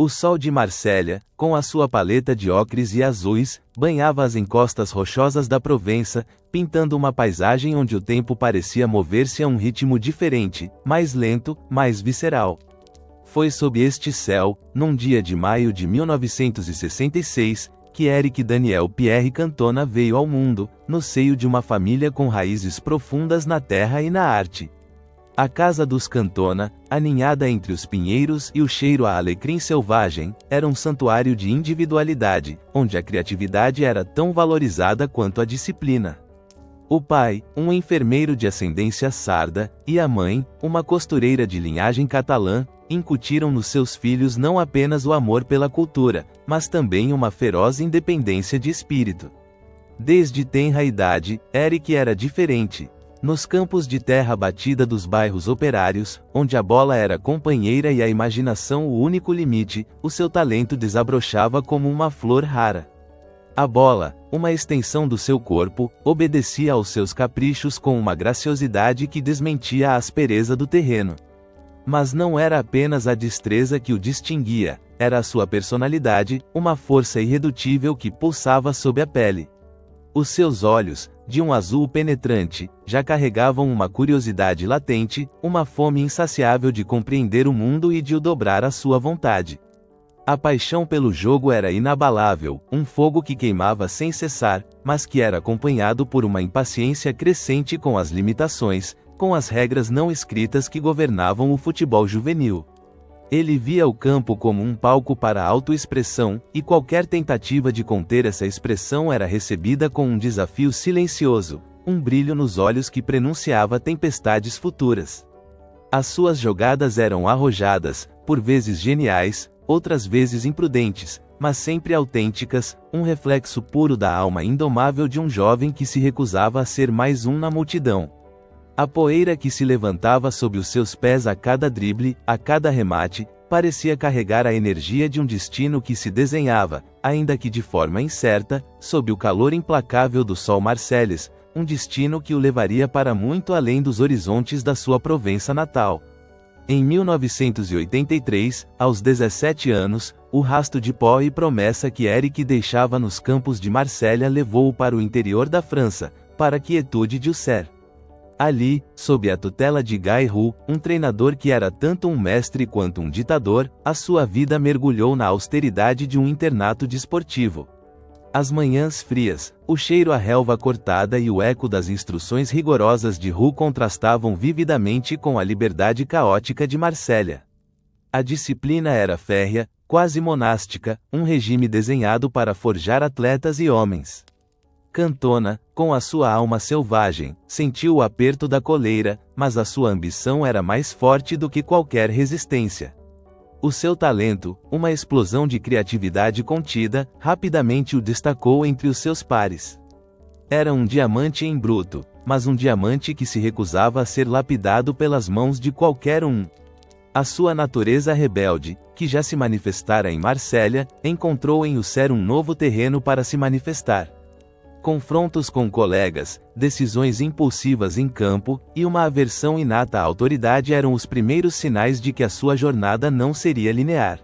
O sol de Marsella, com a sua paleta de ocres e azuis, banhava as encostas rochosas da Provença, pintando uma paisagem onde o tempo parecia mover-se a um ritmo diferente, mais lento, mais visceral. Foi sob este céu, num dia de maio de 1966, que Éric Daniel Pierre Cantona veio ao mundo, no seio de uma família com raízes profundas na terra e na arte. A casa dos Cantona, aninhada entre os pinheiros e o cheiro a alecrim selvagem, era um santuário de individualidade, onde a criatividade era tão valorizada quanto a disciplina. O pai, um enfermeiro de ascendência sarda, e a mãe, uma costureira de linhagem catalã, incutiram nos seus filhos não apenas o amor pela cultura, mas também uma feroz independência de espírito. Desde tenra idade, Éric era diferente. Nos campos de terra batida dos bairros operários, onde a bola era companheira e a imaginação o único limite, o seu talento desabrochava como uma flor rara. A bola, uma extensão do seu corpo, obedecia aos seus caprichos com uma graciosidade que desmentia a aspereza do terreno. Mas não era apenas a destreza que o distinguia, era a sua personalidade, uma força irredutível que pulsava sob a pele. Os seus olhos, de um azul penetrante, já carregavam uma curiosidade latente, uma fome insaciável de compreender o mundo e de o dobrar à sua vontade. A paixão pelo jogo era inabalável, um fogo que queimava sem cessar, mas que era acompanhado por uma impaciência crescente com as limitações, com as regras não escritas que governavam o futebol juvenil. Ele via o campo como um palco para a autoexpressão, e qualquer tentativa de conter essa expressão era recebida com um desafio silencioso, um brilho nos olhos que prenunciava tempestades futuras. As suas jogadas eram arrojadas, por vezes geniais, outras vezes imprudentes, mas sempre autênticas, um reflexo puro da alma indomável de um jovem que se recusava a ser mais um na multidão. A poeira que se levantava sob os seus pés a cada drible, a cada remate, parecia carregar a energia de um destino que se desenhava, ainda que de forma incerta, sob o calor implacável do sol marcellés, um destino que o levaria para muito além dos horizontes da sua Provença natal. Em 1983, aos 17 anos, o rasto de pó e promessa que Éric deixava nos campos de Marsella levou-o para o interior da França, para a quietude de Auxerre. Ali, sob a tutela de Guy Roux, um treinador que era tanto um mestre quanto um ditador, a sua vida mergulhou na austeridade de um internato desportivo. As manhãs frias, o cheiro à relva cortada e o eco das instruções rigorosas de Roux contrastavam vividamente com a liberdade caótica de Marsella. A disciplina era férrea, quase monástica, um regime desenhado para forjar atletas e homens. Cantona, com a sua alma selvagem, sentiu o aperto da coleira, mas a sua ambição era mais forte do que qualquer resistência. O seu talento, uma explosão de criatividade contida, rapidamente o destacou entre os seus pares. Era um diamante em bruto, mas um diamante que se recusava a ser lapidado pelas mãos de qualquer um. A sua natureza rebelde, que já se manifestara em Marsella, encontrou em Auxerre um novo terreno para se manifestar. Confrontos com colegas, decisões impulsivas em campo, e uma aversão inata à autoridade eram os primeiros sinais de que a sua jornada não seria linear.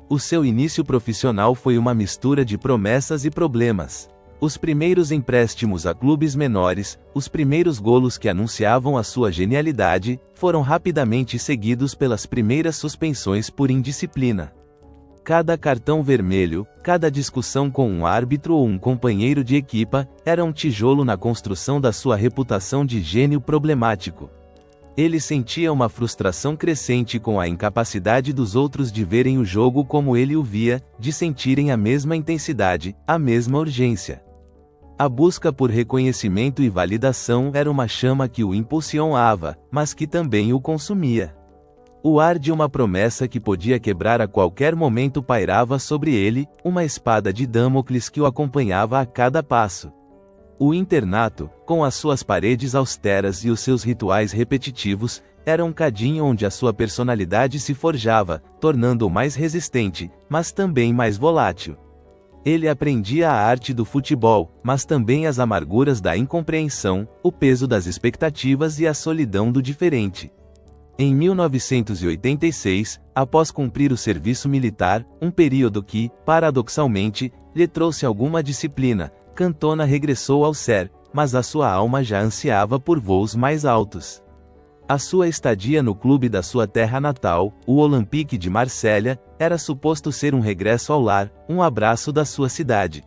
O seu início profissional foi uma mistura de promessas e problemas. Os primeiros empréstimos a clubes menores, os primeiros golos que anunciavam a sua genialidade, foram rapidamente seguidos pelas primeiras suspensões por indisciplina. Cada cartão vermelho, cada discussão com um árbitro ou um companheiro de equipa, era um tijolo na construção da sua reputação de gênio problemático. Ele sentia uma frustração crescente com a incapacidade dos outros de verem o jogo como ele o via, de sentirem a mesma intensidade, a mesma urgência. A busca por reconhecimento e validação era uma chama que o impulsionava, mas que também o consumia. O ar de uma promessa que podia quebrar a qualquer momento pairava sobre ele, uma espada de Damocles que o acompanhava a cada passo. O internato, com as suas paredes austeras e os seus rituais repetitivos, era um cadinho onde a sua personalidade se forjava, tornando-o mais resistente, mas também mais volátil. Ele aprendia a arte do futebol, mas também as amarguras da incompreensão, o peso das expectativas e a solidão do diferente. Em 1986, após cumprir o serviço militar, um período que, paradoxalmente, lhe trouxe alguma disciplina, Cantona regressou ao SER, mas a sua alma já ansiava por voos mais altos. A sua estadia no clube da sua terra natal, o Olympique de Marselha, era suposto ser um regresso ao lar, um abraço da sua cidade.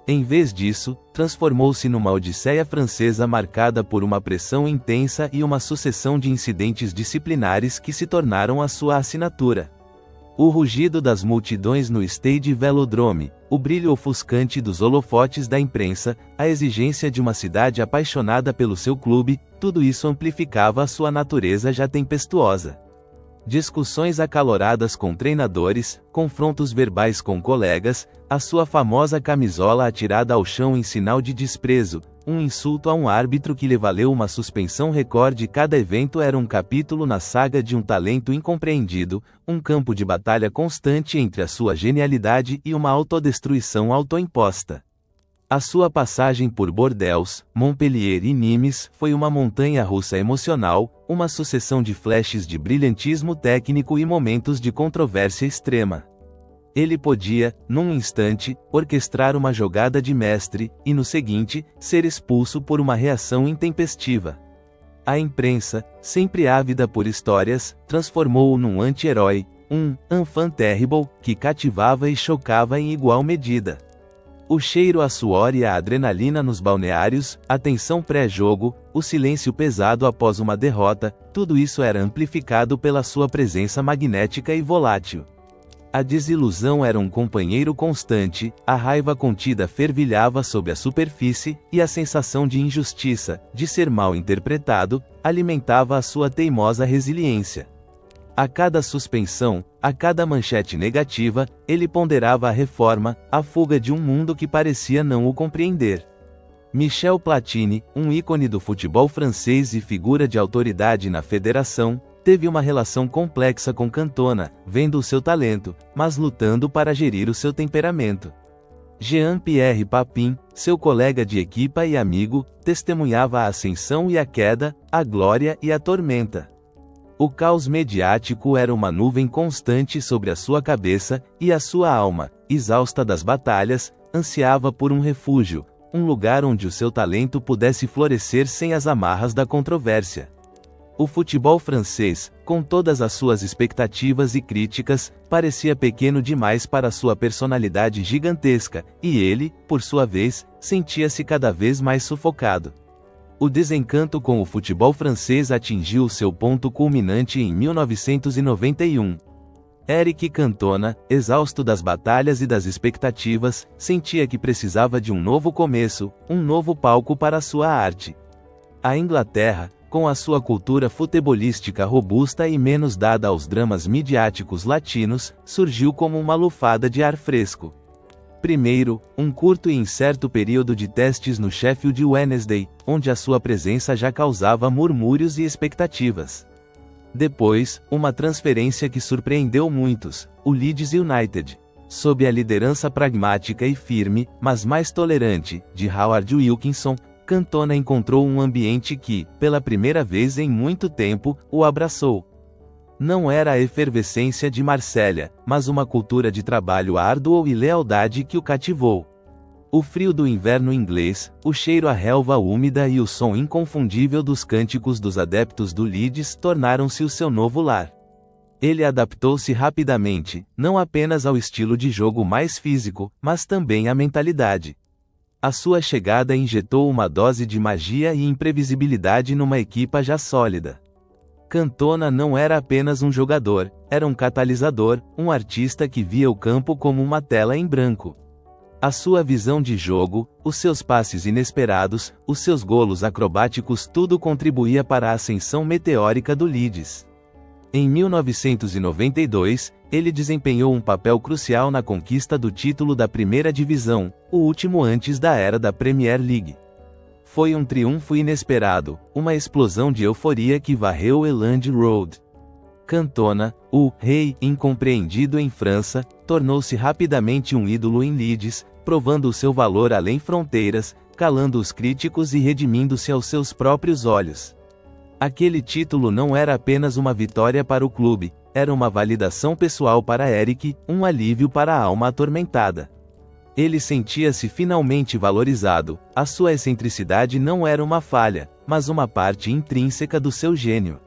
Em vez disso, transformou-se numa odisseia francesa marcada por uma pressão intensa e uma sucessão de incidentes disciplinares que se tornaram a sua assinatura. O rugido das multidões no Stade Velodrome, o brilho ofuscante dos holofotes da imprensa, a exigência de uma cidade apaixonada pelo seu clube, tudo isso amplificava a sua natureza já tempestuosa. Discussões acaloradas com treinadores, confrontos verbais com colegas, a sua famosa camisola atirada ao chão em sinal de desprezo, um insulto a um árbitro que lhe valeu uma suspensão recorde. Cada evento era um capítulo na saga de um talento incompreendido, um campo de batalha constante entre a sua genialidade e uma autodestruição autoimposta. A sua passagem por Bordeaux, Montpellier e Nimes foi uma montanha-russa emocional, uma sucessão de flashes de brilhantismo técnico e momentos de controvérsia extrema. Ele podia, num instante, orquestrar uma jogada de mestre, e no seguinte, ser expulso por uma reação intempestiva. A imprensa, sempre ávida por histórias, transformou-o num anti-herói, um enfant terrible, que cativava e chocava em igual medida. O cheiro a suor e a adrenalina nos balneários, a tensão pré-jogo, o silêncio pesado após uma derrota, tudo isso era amplificado pela sua presença magnética e volátil. A desilusão era um companheiro constante, a raiva contida fervilhava sob a superfície, e a sensação de injustiça, de ser mal interpretado, alimentava a sua teimosa resiliência. A cada suspensão, a cada manchete negativa, ele ponderava a reforma, a fuga de um mundo que parecia não o compreender. Michel Platini, um ícone do futebol francês e figura de autoridade na federação, teve uma relação complexa com Cantona, vendo o seu talento, mas lutando para gerir o seu temperamento. Jean-Pierre Papin, seu colega de equipa e amigo, testemunhava a ascensão e a queda, a glória e a tormenta. O caos mediático era uma nuvem constante sobre a sua cabeça, e a sua alma, exausta das batalhas, ansiava por um refúgio, um lugar onde o seu talento pudesse florescer sem as amarras da controvérsia. O futebol francês, com todas as suas expectativas e críticas, parecia pequeno demais para sua personalidade gigantesca, e ele, por sua vez, sentia-se cada vez mais sufocado. O desencanto com o futebol francês atingiu seu ponto culminante em 1991. Éric Cantona, exausto das batalhas e das expectativas, sentia que precisava de um novo começo, um novo palco para sua arte. A Inglaterra, com a sua cultura futebolística robusta e menos dada aos dramas midiáticos latinos, surgiu como uma lufada de ar fresco. Primeiro, um curto e incerto período de testes no Sheffield Wednesday, onde a sua presença já causava murmúrios e expectativas. Depois, uma transferência que surpreendeu muitos, o Leeds United. Sob a liderança pragmática e firme, mas mais tolerante, de Howard Wilkinson, Cantona encontrou um ambiente que, pela primeira vez em muito tempo, o abraçou. Não era a efervescência de Marselha, mas uma cultura de trabalho árduo e lealdade que o cativou. O frio do inverno inglês, o cheiro à relva úmida e o som inconfundível dos cânticos dos adeptos do Leeds tornaram-se o seu novo lar. Ele adaptou-se rapidamente, não apenas ao estilo de jogo mais físico, mas também à mentalidade. A sua chegada injetou uma dose de magia e imprevisibilidade numa equipa já sólida. Cantona não era apenas um jogador, era um catalisador, um artista que via o campo como uma tela em branco. A sua visão de jogo, os seus passes inesperados, os seus golos acrobáticos, tudo contribuía para a ascensão meteórica do Leeds. Em 1992, ele desempenhou um papel crucial na conquista do título da primeira divisão, o último antes da era da Premier League. Foi um triunfo inesperado, uma explosão de euforia que varreu Elland Road. Cantona, o rei incompreendido em França, tornou-se rapidamente um ídolo em Leeds, provando o seu valor além fronteiras, calando os críticos e redimindo-se aos seus próprios olhos. Aquele título não era apenas uma vitória para o clube, era uma validação pessoal para Eric, um alívio para a alma atormentada. Ele sentia-se finalmente valorizado, a sua excentricidade não era uma falha, mas uma parte intrínseca do seu gênio.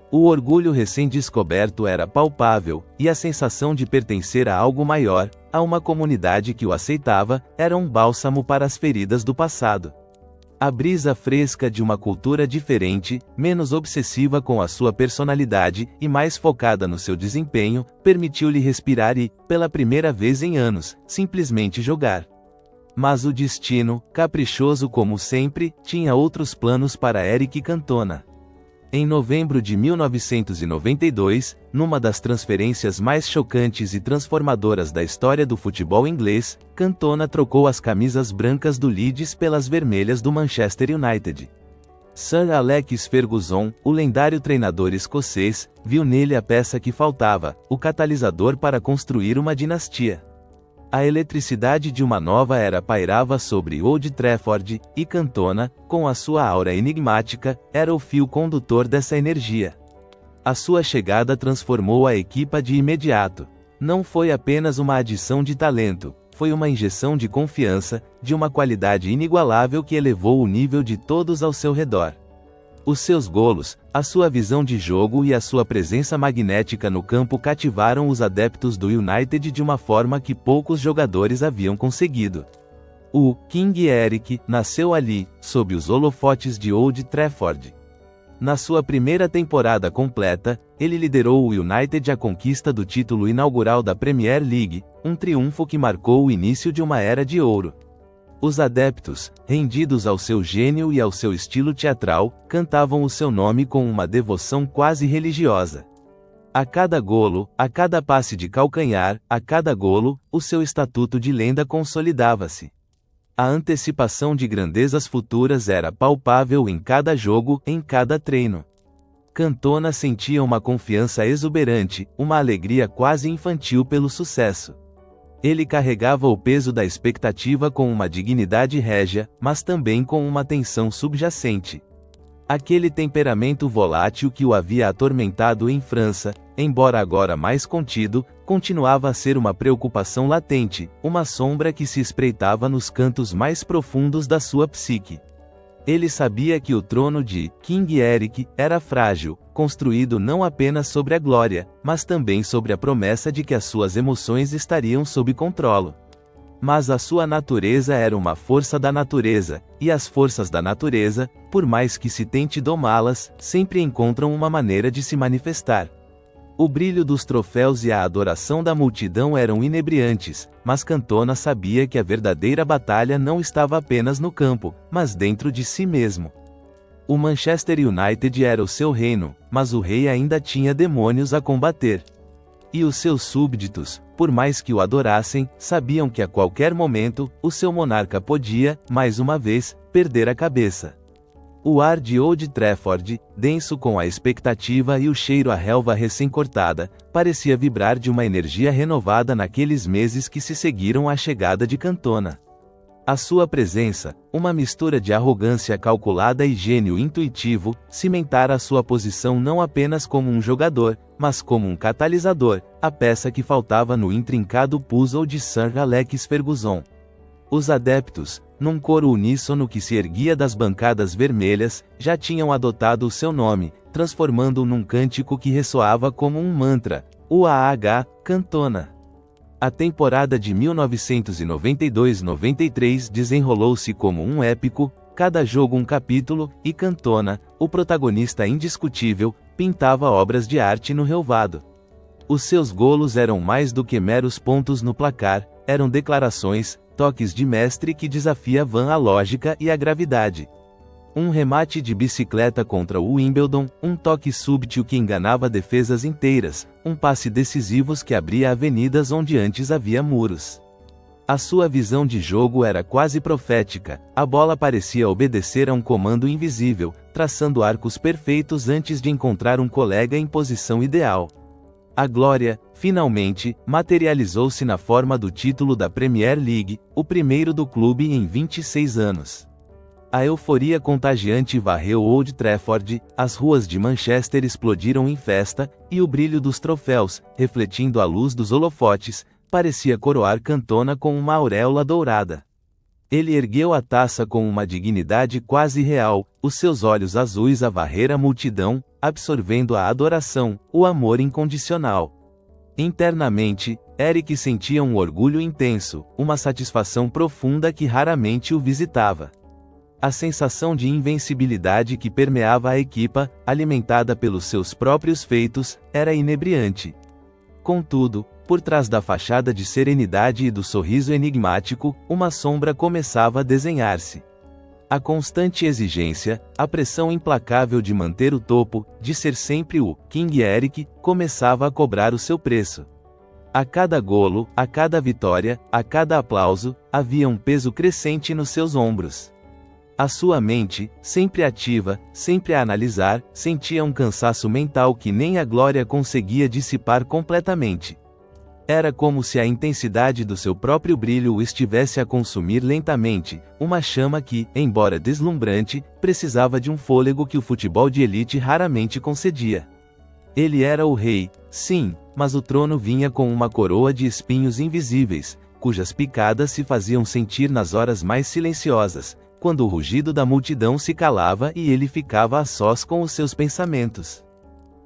O orgulho recém-descoberto era palpável, e a sensação de pertencer a algo maior, a uma comunidade que o aceitava, era um bálsamo para as feridas do passado. A brisa fresca de uma cultura diferente, menos obsessiva com a sua personalidade e mais focada no seu desempenho, permitiu-lhe respirar e, pela primeira vez em anos, simplesmente jogar. Mas o destino, caprichoso como sempre, tinha outros planos para Eric Cantona. Em novembro de 1992, numa das transferências mais chocantes e transformadoras da história do futebol inglês, Cantona trocou as camisas brancas do Leeds pelas vermelhas do Manchester United. Sir Alex Ferguson, o lendário treinador escocês, viu nele a peça que faltava, o catalisador para construir uma dinastia. A eletricidade de uma nova era pairava sobre Old Trafford, e Cantona, com a sua aura enigmática, era o fio condutor dessa energia. A sua chegada transformou a equipa de imediato. Não foi apenas uma adição de talento, foi uma injeção de confiança, de uma qualidade inigualável que elevou o nível de todos ao seu redor. Os seus golos, a sua visão de jogo e a sua presença magnética no campo cativaram os adeptos do United de uma forma que poucos jogadores haviam conseguido. O King Eric nasceu ali, sob os holofotes de Old Trafford. Na sua primeira temporada completa, ele liderou o United à conquista do título inaugural da Premier League, um triunfo que marcou o início de uma era de ouro. Os adeptos, rendidos ao seu gênio e ao seu estilo teatral, cantavam o seu nome com uma devoção quase religiosa. A cada golo, a cada passe de calcanhar, a cada golo, o seu estatuto de lenda consolidava-se. A antecipação de grandezas futuras era palpável em cada jogo, em cada treino. Cantona sentia uma confiança exuberante, uma alegria quase infantil pelo sucesso. Ele carregava o peso da expectativa com uma dignidade régia, mas também com uma tensão subjacente. Aquele temperamento volátil que o havia atormentado em França, embora agora mais contido, continuava a ser uma preocupação latente, uma sombra que se espreitava nos cantos mais profundos da sua psique. Ele sabia que o trono de King Eric era frágil, construído não apenas sobre a glória, mas também sobre a promessa de que as suas emoções estariam sob controle. Mas a sua natureza era uma força da natureza, e as forças da natureza, por mais que se tente domá-las, sempre encontram uma maneira de se manifestar. O brilho dos troféus e a adoração da multidão eram inebriantes, mas Cantona sabia que a verdadeira batalha não estava apenas no campo, mas dentro de si mesmo. O Manchester United era o seu reino, mas o rei ainda tinha demônios a combater. E os seus súbditos, por mais que o adorassem, sabiam que a qualquer momento, o seu monarca podia, mais uma vez, perder a cabeça. O ar de Old Trafford, denso com a expectativa e o cheiro a relva recém-cortada, parecia vibrar de uma energia renovada naqueles meses que se seguiram à chegada de Cantona. A sua presença, uma mistura de arrogância calculada e gênio intuitivo, cimentara a sua posição não apenas como um jogador, mas como um catalisador, a peça que faltava no intrincado puzzle de Sir Alex Ferguson. Os adeptos, num coro uníssono que se erguia das bancadas vermelhas, já tinham adotado o seu nome, transformando-o num cântico que ressoava como um mantra, UAH, Cantona. A temporada de 1992-93 desenrolou-se como um épico, cada jogo um capítulo, e Cantona, o protagonista indiscutível, pintava obras de arte no relvado. Os seus golos eram mais do que meros pontos no placar, eram declarações, toques de mestre que desafiavam a lógica e a gravidade. Um remate de bicicleta contra o Wimbledon, um toque súbito que enganava defesas inteiras, um passe decisivo que abria avenidas onde antes havia muros. A sua visão de jogo era quase profética, a bola parecia obedecer a um comando invisível, traçando arcos perfeitos antes de encontrar um colega em posição ideal. A glória, finalmente, materializou-se na forma do título da Premier League, o primeiro do clube em 26 anos. A euforia contagiante varreu Old Trafford, as ruas de Manchester explodiram em festa, e o brilho dos troféus, refletindo a luz dos holofotes, parecia coroar Cantona com uma auréola dourada. Ele ergueu a taça com uma dignidade quase real, os seus olhos azuis a varrer a multidão, absorvendo a adoração, o amor incondicional. Internamente, Eric sentia um orgulho intenso, uma satisfação profunda que raramente o visitava. A sensação de invencibilidade que permeava a equipa, alimentada pelos seus próprios feitos, era inebriante. Contudo, por trás da fachada de serenidade e do sorriso enigmático, uma sombra começava a desenhar-se. A constante exigência, a pressão implacável de manter o topo, de ser sempre o King Eric, começava a cobrar o seu preço. A cada golo, a cada vitória, a cada aplauso, havia um peso crescente nos seus ombros. A sua mente, sempre ativa, sempre a analisar, sentia um cansaço mental que nem a glória conseguia dissipar completamente. Era como se a intensidade do seu próprio brilho o estivesse a consumir lentamente, uma chama que, embora deslumbrante, precisava de um fôlego que o futebol de elite raramente concedia. Ele era o rei, sim, mas o trono vinha com uma coroa de espinhos invisíveis, cujas picadas se faziam sentir nas horas mais silenciosas, quando o rugido da multidão se calava e ele ficava a sós com os seus pensamentos.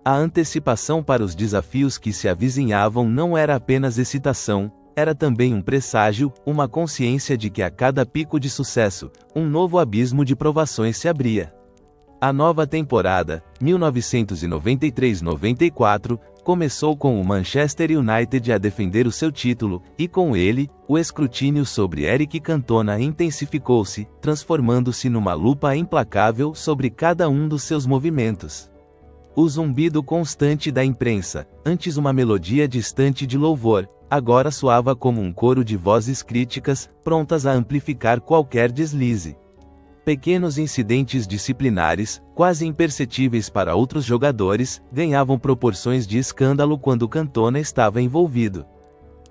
A antecipação para os desafios que se avizinhavam não era apenas excitação, era também um presságio, uma consciência de que a cada pico de sucesso, um novo abismo de provações se abria. A nova temporada, 1993-94, começou com o Manchester United a defender o seu título, e com ele, o escrutínio sobre Eric Cantona intensificou-se, transformando-se numa lupa implacável sobre cada um dos seus movimentos. O zumbido constante da imprensa, antes uma melodia distante de louvor, agora soava como um coro de vozes críticas, prontas a amplificar qualquer deslize. Pequenos incidentes disciplinares, quase imperceptíveis para outros jogadores, ganhavam proporções de escândalo quando Cantona estava envolvido.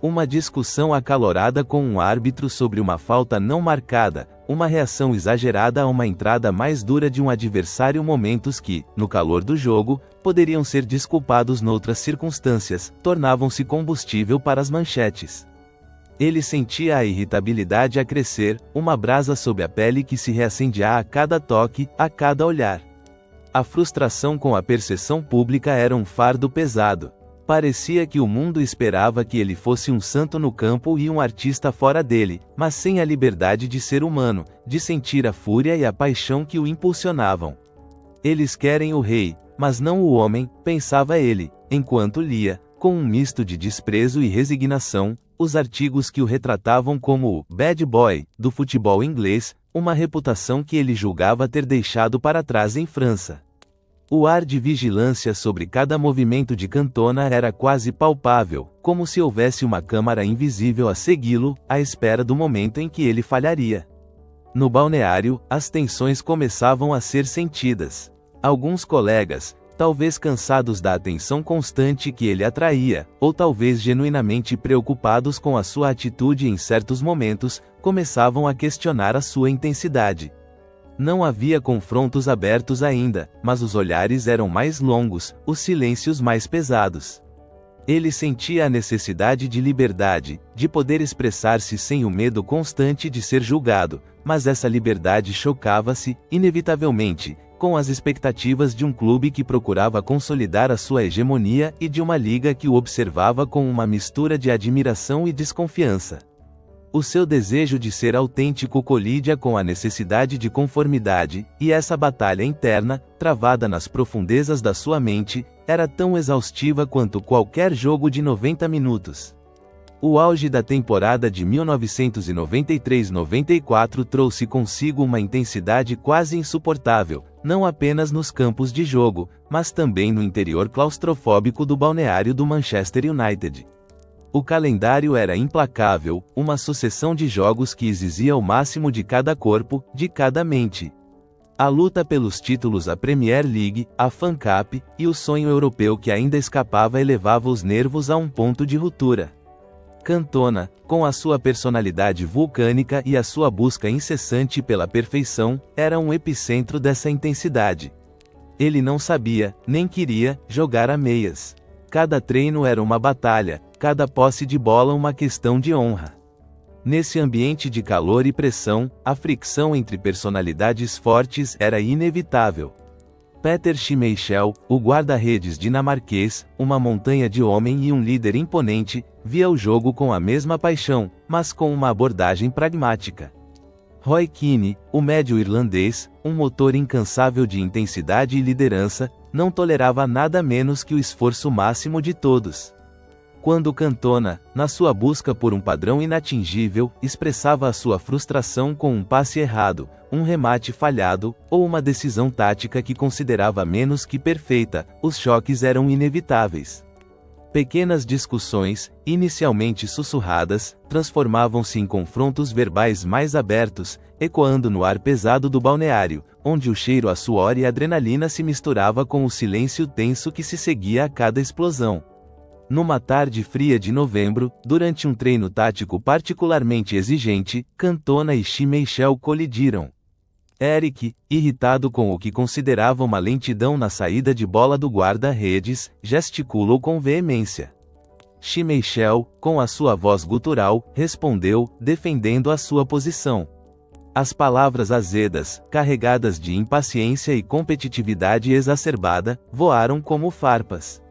Uma discussão acalorada com um árbitro sobre uma falta não marcada, uma reação exagerada a uma entrada mais dura de um adversário, momentos que, no calor do jogo, poderiam ser desculpados noutras circunstâncias, tornavam-se combustível para as manchetes. Ele sentia a irritabilidade a crescer, uma brasa sob a pele que se reacendia a cada toque, a cada olhar. A frustração com a percepção pública era um fardo pesado. Parecia que o mundo esperava que ele fosse um santo no campo e um artista fora dele, mas sem a liberdade de ser humano, de sentir a fúria e a paixão que o impulsionavam. Eles querem o rei, mas não o homem, pensava ele, enquanto lia, com um misto de desprezo e resignação, os artigos que o retratavam como o bad boy do futebol inglês, uma reputação que ele julgava ter deixado para trás em França. O ar de vigilância sobre cada movimento de Cantona era quase palpável, como se houvesse uma câmara invisível a segui-lo, à espera do momento em que ele falharia. No balneário, as tensões começavam a ser sentidas. Alguns colegas, talvez cansados da atenção constante que ele atraía, ou talvez genuinamente preocupados com a sua atitude em certos momentos, começavam a questionar a sua intensidade. Não havia confrontos abertos ainda, mas os olhares eram mais longos, os silêncios mais pesados. Ele sentia a necessidade de liberdade, de poder expressar-se sem o medo constante de ser julgado, mas essa liberdade chocava-se, inevitavelmente, com as expectativas de um clube que procurava consolidar a sua hegemonia e de uma liga que o observava com uma mistura de admiração e desconfiança. O seu desejo de ser autêntico colidia com a necessidade de conformidade, e essa batalha interna, travada nas profundezas da sua mente, era tão exaustiva quanto qualquer jogo de 90 minutos. O auge da temporada de 1993-94 trouxe consigo uma intensidade quase insuportável, não apenas nos campos de jogo, mas também no interior claustrofóbico do balneário do Manchester United. O calendário era implacável, uma sucessão de jogos que exigia o máximo de cada corpo, de cada mente. A luta pelos títulos, a Premier League, a FA Cup, e o sonho europeu que ainda escapava elevava os nervos a um ponto de ruptura. Cantona, com a sua personalidade vulcânica e a sua busca incessante pela perfeição, era um epicentro dessa intensidade. Ele não sabia, nem queria, jogar a meias. Cada treino era uma batalha, cada posse de bola uma questão de honra. Nesse ambiente de calor e pressão, a fricção entre personalidades fortes era inevitável. Peter Schmeichel, o guarda-redes dinamarquês, uma montanha de homem e um líder imponente, via o jogo com a mesma paixão, mas com uma abordagem pragmática. Roy Keane, o médio irlandês, um motor incansável de intensidade e liderança, não tolerava nada menos que o esforço máximo de todos. Quando Cantona, na sua busca por um padrão inatingível, expressava a sua frustração com um passe errado, um remate falhado, ou uma decisão tática que considerava menos que perfeita, os choques eram inevitáveis. Pequenas discussões, inicialmente sussurradas, transformavam-se em confrontos verbais mais abertos, ecoando no ar pesado do balneário, onde o cheiro a suor e adrenalina se misturava com o silêncio tenso que se seguia a cada explosão. Numa tarde fria de novembro, durante um treino tático particularmente exigente, Cantona e Schmeichel colidiram. Eric, irritado com o que considerava uma lentidão na saída de bola do guarda-redes, gesticulou com veemência. Schmeichel, com a sua voz gutural, respondeu, defendendo a sua posição. As palavras azedas, carregadas de impaciência e competitividade exacerbada, voaram como farpas.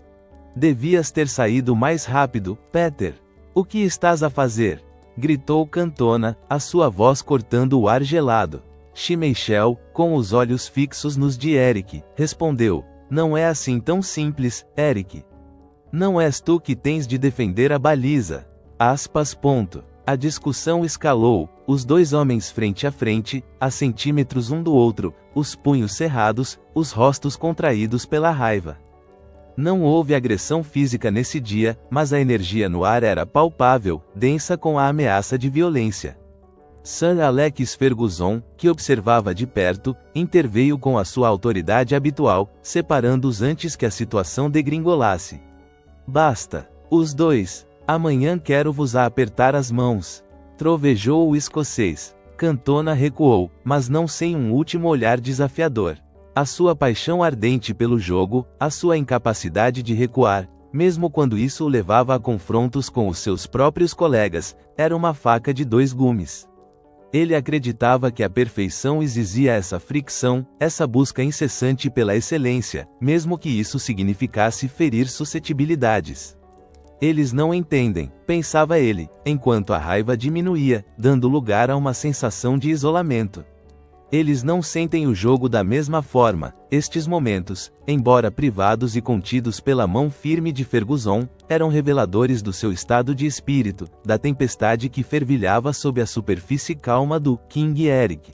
Devias ter saído mais rápido, Peter. O que estás a fazer? Gritou Cantona, a sua voz cortando o ar gelado. Schmeichel, com os olhos fixos nos de Eric, respondeu: não é assim tão simples, Eric. Não és tu que tens de defender a baliza. A discussão escalou, os dois homens frente a frente, a centímetros um do outro, os punhos cerrados, os rostos contraídos pela raiva. Não houve agressão física nesse dia, mas a energia no ar era palpável, densa com a ameaça de violência. Sir Alex Ferguson, que observava de perto, interveio com a sua autoridade habitual, separando-os antes que a situação degringolasse. Basta. Os dois. Amanhã quero-vos apertar as mãos. Trovejou o escocês. Cantona recuou, mas não sem um último olhar desafiador. A sua paixão ardente pelo jogo, a sua incapacidade de recuar, mesmo quando isso o levava a confrontos com os seus próprios colegas, era uma faca de dois gumes. Ele acreditava que a perfeição exigia essa fricção, essa busca incessante pela excelência, mesmo que isso significasse ferir suscetibilidades. Eles não entendem, pensava ele, enquanto a raiva diminuía, dando lugar a uma sensação de isolamento. Eles não sentem o jogo da mesma forma. Estes momentos, embora privados e contidos pela mão firme de Ferguson, eram reveladores do seu estado de espírito, da tempestade que fervilhava sob a superfície calma do King Eric.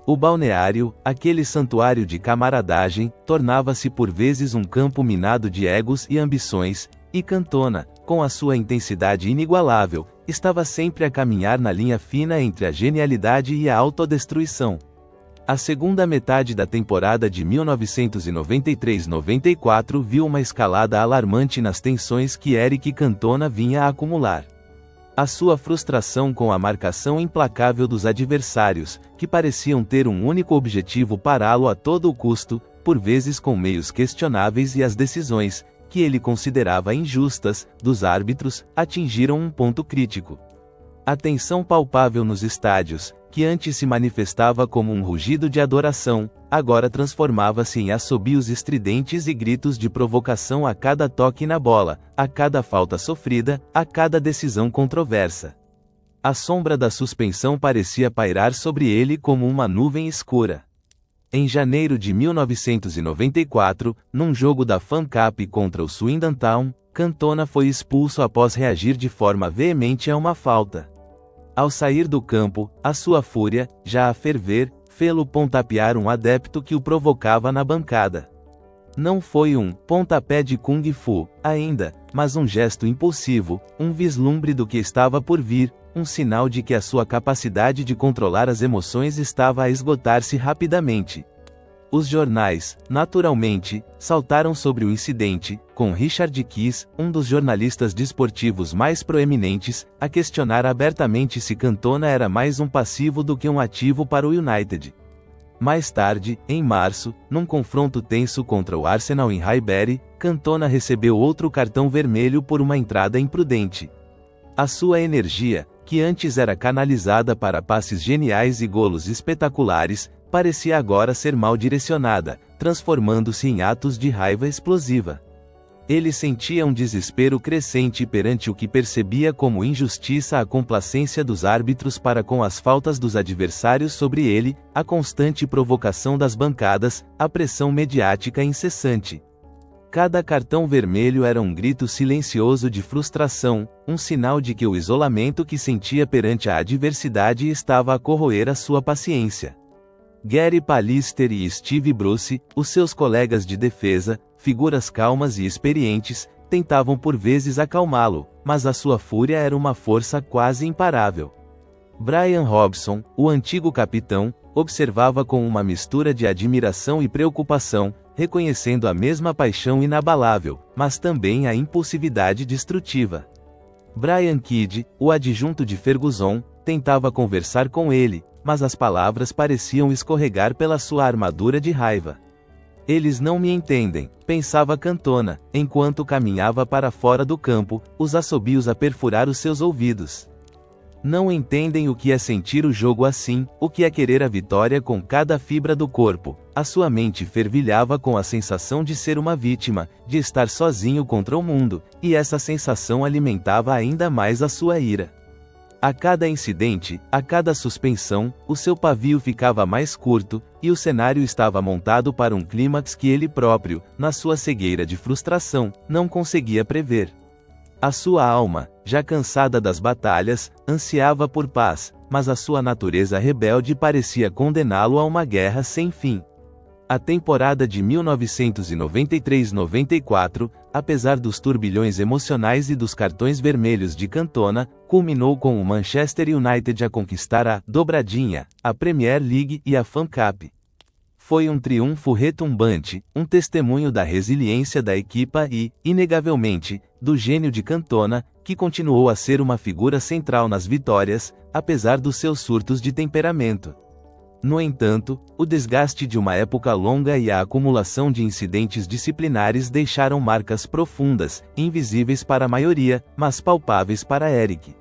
O balneário, aquele santuário de camaradagem, tornava-se por vezes um campo minado de egos e ambições, e Cantona, com a sua intensidade inigualável, estava sempre a caminhar na linha fina entre a genialidade e a autodestruição. A segunda metade da temporada de 1993-94 viu uma escalada alarmante nas tensões que Eric Cantona vinha a acumular. A sua frustração com a marcação implacável dos adversários, que pareciam ter um único objetivo: pará-lo a todo o custo, por vezes com meios questionáveis, e as decisões, que ele considerava injustas, dos árbitros, atingiram um ponto crítico. A tensão palpável nos estádios, que antes se manifestava como um rugido de adoração, agora transformava-se em assobios estridentes e gritos de provocação a cada toque na bola, a cada falta sofrida, a cada decisão controversa. A sombra da suspensão parecia pairar sobre ele como uma nuvem escura. Em janeiro de 1994, num jogo da Fan Cup contra o Swindon Town, Cantona foi expulso após reagir de forma veemente a uma falta. Ao sair do campo, a sua fúria, já a ferver, fê-lo pontapear um adepto que o provocava na bancada. Não foi um pontapé de Kung Fu, ainda, mas um gesto impulsivo, um vislumbre do que estava por vir, um sinal de que a sua capacidade de controlar as emoções estava a esgotar-se rapidamente. Os jornais, naturalmente, saltaram sobre o incidente, com Richard Keys, um dos jornalistas desportivos mais proeminentes, a questionar abertamente se Cantona era mais um passivo do que um ativo para o United. Mais tarde, em março, num confronto tenso contra o Arsenal em Highbury, Cantona recebeu outro cartão vermelho por uma entrada imprudente. A sua energia, que antes era canalizada para passes geniais e golos espetaculares, parecia agora ser mal direcionada, transformando-se em atos de raiva explosiva. Ele sentia um desespero crescente perante o que percebia como injustiça a complacência dos árbitros para com as faltas dos adversários sobre ele, a constante provocação das bancadas, a pressão mediática incessante. Cada cartão vermelho era um grito silencioso de frustração, um sinal de que o isolamento que sentia perante a adversidade estava a corroer a sua paciência. Gary Pallister e Steve Bruce, os seus colegas de defesa, figuras calmas e experientes, tentavam por vezes acalmá-lo, mas a sua fúria era uma força quase imparável. Brian Robson, o antigo capitão, observava com uma mistura de admiração e preocupação, reconhecendo a mesma paixão inabalável, mas também a impulsividade destrutiva. Brian Kidd, o adjunto de Ferguson, tentava conversar com ele, mas as palavras pareciam escorregar pela sua armadura de raiva. Eles não me entendem, pensava Cantona, enquanto caminhava para fora do campo, os assobios a perfurar os seus ouvidos. Não entendem o que é sentir o jogo assim, o que é querer a vitória com cada fibra do corpo. A sua mente fervilhava com a sensação de ser uma vítima, de estar sozinho contra o mundo, e essa sensação alimentava ainda mais a sua ira. A cada incidente, a cada suspensão, o seu pavio ficava mais curto, e o cenário estava montado para um clímax que ele próprio, na sua cegueira de frustração, não conseguia prever. A sua alma, já cansada das batalhas, ansiava por paz, mas a sua natureza rebelde parecia condená-lo a uma guerra sem fim. A temporada de 1993-94, apesar dos turbilhões emocionais e dos cartões vermelhos de Cantona, culminou com o Manchester United a conquistar a dobradinha, a Premier League e a FA Cup. Foi um triunfo retumbante, um testemunho da resiliência da equipa e, inegavelmente, do gênio de Cantona, que continuou a ser uma figura central nas vitórias, apesar dos seus surtos de temperamento. No entanto, o desgaste de uma época longa e a acumulação de incidentes disciplinares deixaram marcas profundas, invisíveis para a maioria, mas palpáveis para Eric.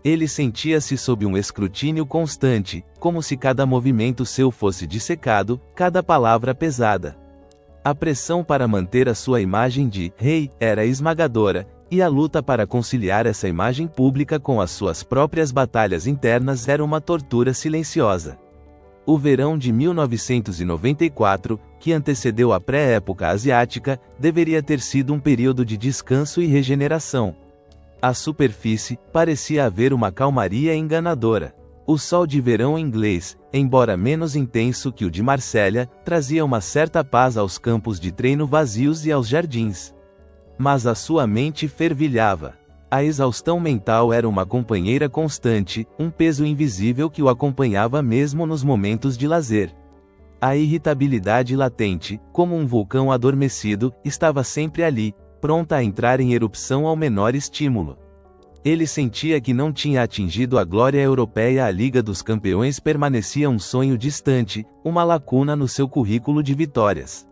Ele sentia-se sob um escrutínio constante, como se cada movimento seu fosse dissecado, cada palavra pesada. A pressão para manter a sua imagem de rei era esmagadora, e a luta para conciliar essa imagem pública com as suas próprias batalhas internas era uma tortura silenciosa. O verão de 1994, que antecedeu a pré-época asiática, deveria ter sido um período de descanso e regeneração. À superfície, parecia haver uma calmaria enganadora. O sol de verão inglês, embora menos intenso que o de Marsella, trazia uma certa paz aos campos de treino vazios e aos jardins. Mas a sua mente fervilhava. A exaustão mental era uma companheira constante, um peso invisível que o acompanhava mesmo nos momentos de lazer. A irritabilidade latente, como um vulcão adormecido, estava sempre ali, pronta a entrar em erupção ao menor estímulo. Ele sentia que não tinha atingido a glória europeia. A Liga dos Campeões permanecia um sonho distante, uma lacuna no seu currículo de vitórias.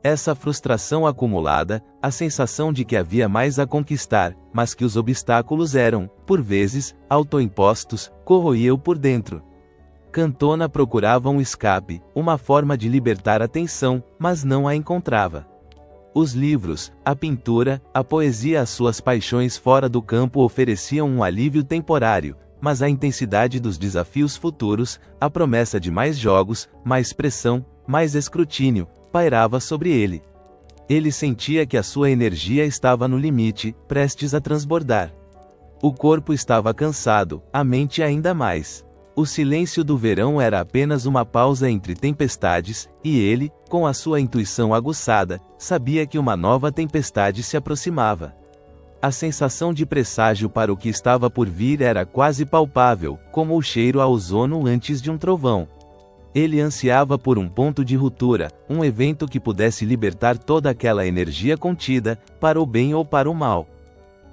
Essa frustração acumulada, a sensação de que havia mais a conquistar, mas que os obstáculos eram, por vezes, autoimpostos, corroía-o por dentro. Cantona procurava um escape, uma forma de libertar a tensão, mas não a encontrava. Os livros, a pintura, a poesia, as suas paixões fora do campo ofereciam um alívio temporário, mas a intensidade dos desafios futuros, a promessa de mais jogos, mais pressão, mais escrutínio, pairava sobre ele. Ele sentia que a sua energia estava no limite, prestes a transbordar. O corpo estava cansado, a mente ainda mais. O silêncio do verão era apenas uma pausa entre tempestades, e ele, com a sua intuição aguçada, sabia que uma nova tempestade se aproximava. A sensação de presságio para o que estava por vir era quase palpável, como o cheiro a ozono antes de um trovão. Ele ansiava por um ponto de ruptura, um evento que pudesse libertar toda aquela energia contida, para o bem ou para o mal.